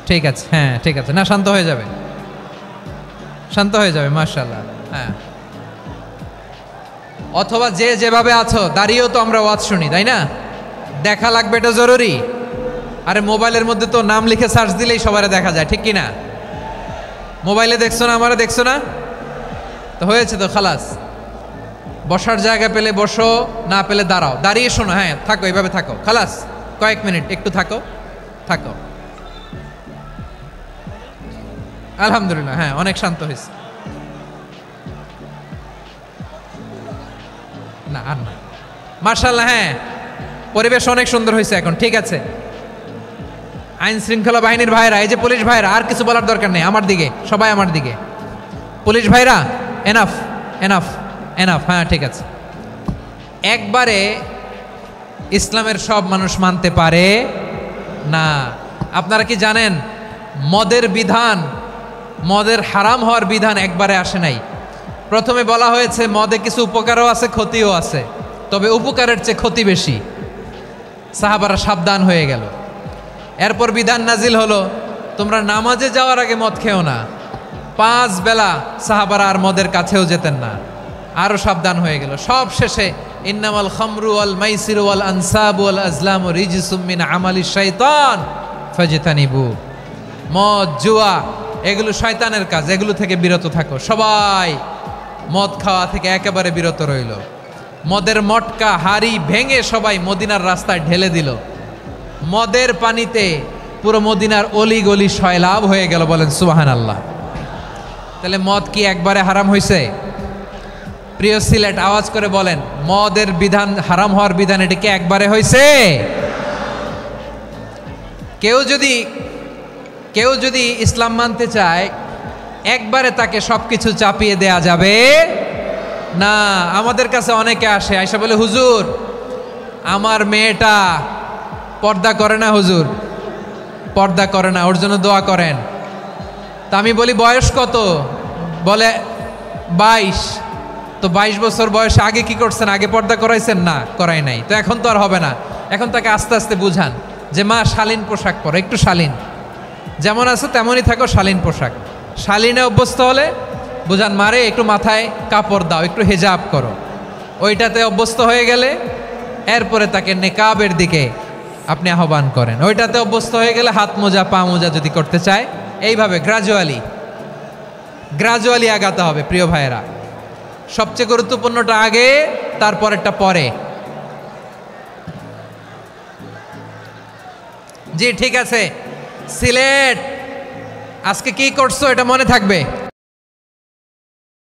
ঠিক আছে, হ্যাঁ ঠিক আছে, না শান্ত হয়ে যাবে, শান্ত হয়ে যাবে, মাশাআল্লাহ। হ্যাঁ, অথবা যে যেভাবে আছো দাঁড়িয়েও তো আমরা ওয়াজ শুনি, তাই না? দেখা লাগবে, এটা জরুরি। আরে মোবাইলের মধ্যে তো নাম লিখে সার্চ দিলেই সবারে দেখা যায়, ঠিক কি না? মোবাইলে দেখছো না, আমারে দেখছো না, তো হয়েছে তো, খালাস। বসার জায়গা পেলে বসো, না পেলে দাঁড়াও, দাঁড়িয়ে শোনো, হ্যাঁ থাকো, এইভাবে থাকো, খালাস। কয়েক মিনিট একটু থাকো, থাকো। আলহামদুলিল্লাহ, হ্যাঁ অনেক শান্ত হয়েছে। না আর না, মাশাআল্লাহ, হ্যাঁ পরিবেশ অনেক সুন্দর হয়েছে এখন, ঠিক আছে। আইন শৃঙ্খলা বাহিনীর ভাইরা, এই যে পুলিশ ভাইরা, আর কিছু বলার দরকার নেই, আমার দিকে সবাই, আমার দিকে। পুলিশ ভাইরা এনাফ এনাফ এনাফ, হ্যাঁ ঠিক আছে। একবারে ইসলামের সব মানুষ মানতে পারে না। আপনারা কি জানেন মদের বিধান, মদের হারাম হওয়ার বিধান একবারে আসে নাই। প্রথমে বলা হয়েছে মদে কিছু উপকারও আছে, ক্ষতিও আছে, তবে উপকারের চেয়ে ক্ষতি বেশি। সাহাবারা সাবধান হয়ে গেল। এরপর বিধান নাজিল হলো, তোমরা নামাজে যাওয়ার আগে মদ খেও না। 5 বেলা সাহাবারা আর মদের কাছেও যেতেন না, আরো সাবধান হয়ে গেল। সব শেষে ইন্নামাল খামরু ওয়াল মাইসিরু ওয়াল আনসাবু ওয়াল আজলামু রিজসুম মিন আমালিশ শাইতান ফাজতানিবু। মদ, জুয়া এগুলো শয়তানের কাজ, এগুলো থেকে বিরত থাকো। সবাই মদ খাওয়া থেকে একেবারে বিরত রইল। মদের মটকা হাড়ি ভেঙে সবাই মদিনার রাস্তায় ঢেলে দিল। মদের পানিতে পুরো মদিনার অলি গলি সয়লাভ হয়ে গেল, বলেন সুবহানাল্লাহ। তাহলে মদ কি একবারে হারাম হয়েছে? প্রিয় সিলেট, আওয়াজ করে বলেন, মদের বিধান, হারাম হওয়ার বিধান, এটা কি একবারে হয়েছে? কেউ যদি ইসলাম মানতে চায়, একবারে তাকে সবকিছু চাপিয়ে দেয়া যাবে না। আমাদের কাছে অনেকে আসে, আয়সা বলে, হুজুর আমার মেয়েটা পর্দা করে না, হুজুর পর্দা করে না, ওর জন্য দোয়া করেন। তা আমি বলি বয়স কত? বলে 22। তো 22 বছর বয়সে আগে কি করছেন? আগে পর্দা করাইছেন? না, করাই নাই। তো এখন তো আর হবে না। এখন তাকে আস্তে আস্তে বুঝান যে মা শালীন পোশাক পরো, একটু শালীন, যেমন আছো তেমনই থাকো, শালীন পোশাক। শালীনে অভ্যস্ত হলে বুঝান, মারে একটু মাথায় কাপড় দাও, একটু হেজাব করো। ওইটাতে অভ্যস্ত হয়ে গেলে এরপরে তাকে নেকাবের দিকে আপনি আহ্বান করেন। ওইটাতে অভ্যস্ত হয়ে গেলে হাত মোজা, পা মোজা যদি করতে চায়, এইভাবে গ্রাজুয়ালি আগাতে হবে। প্রিয় ভাইয়েরা, সবচেয়ে গুরুত্বপূর্ণটা আগে, তারপরেরটা পরে। জি ঠিক আছে। সিলেট আজকে কি করছো এটা মনে থাকবে।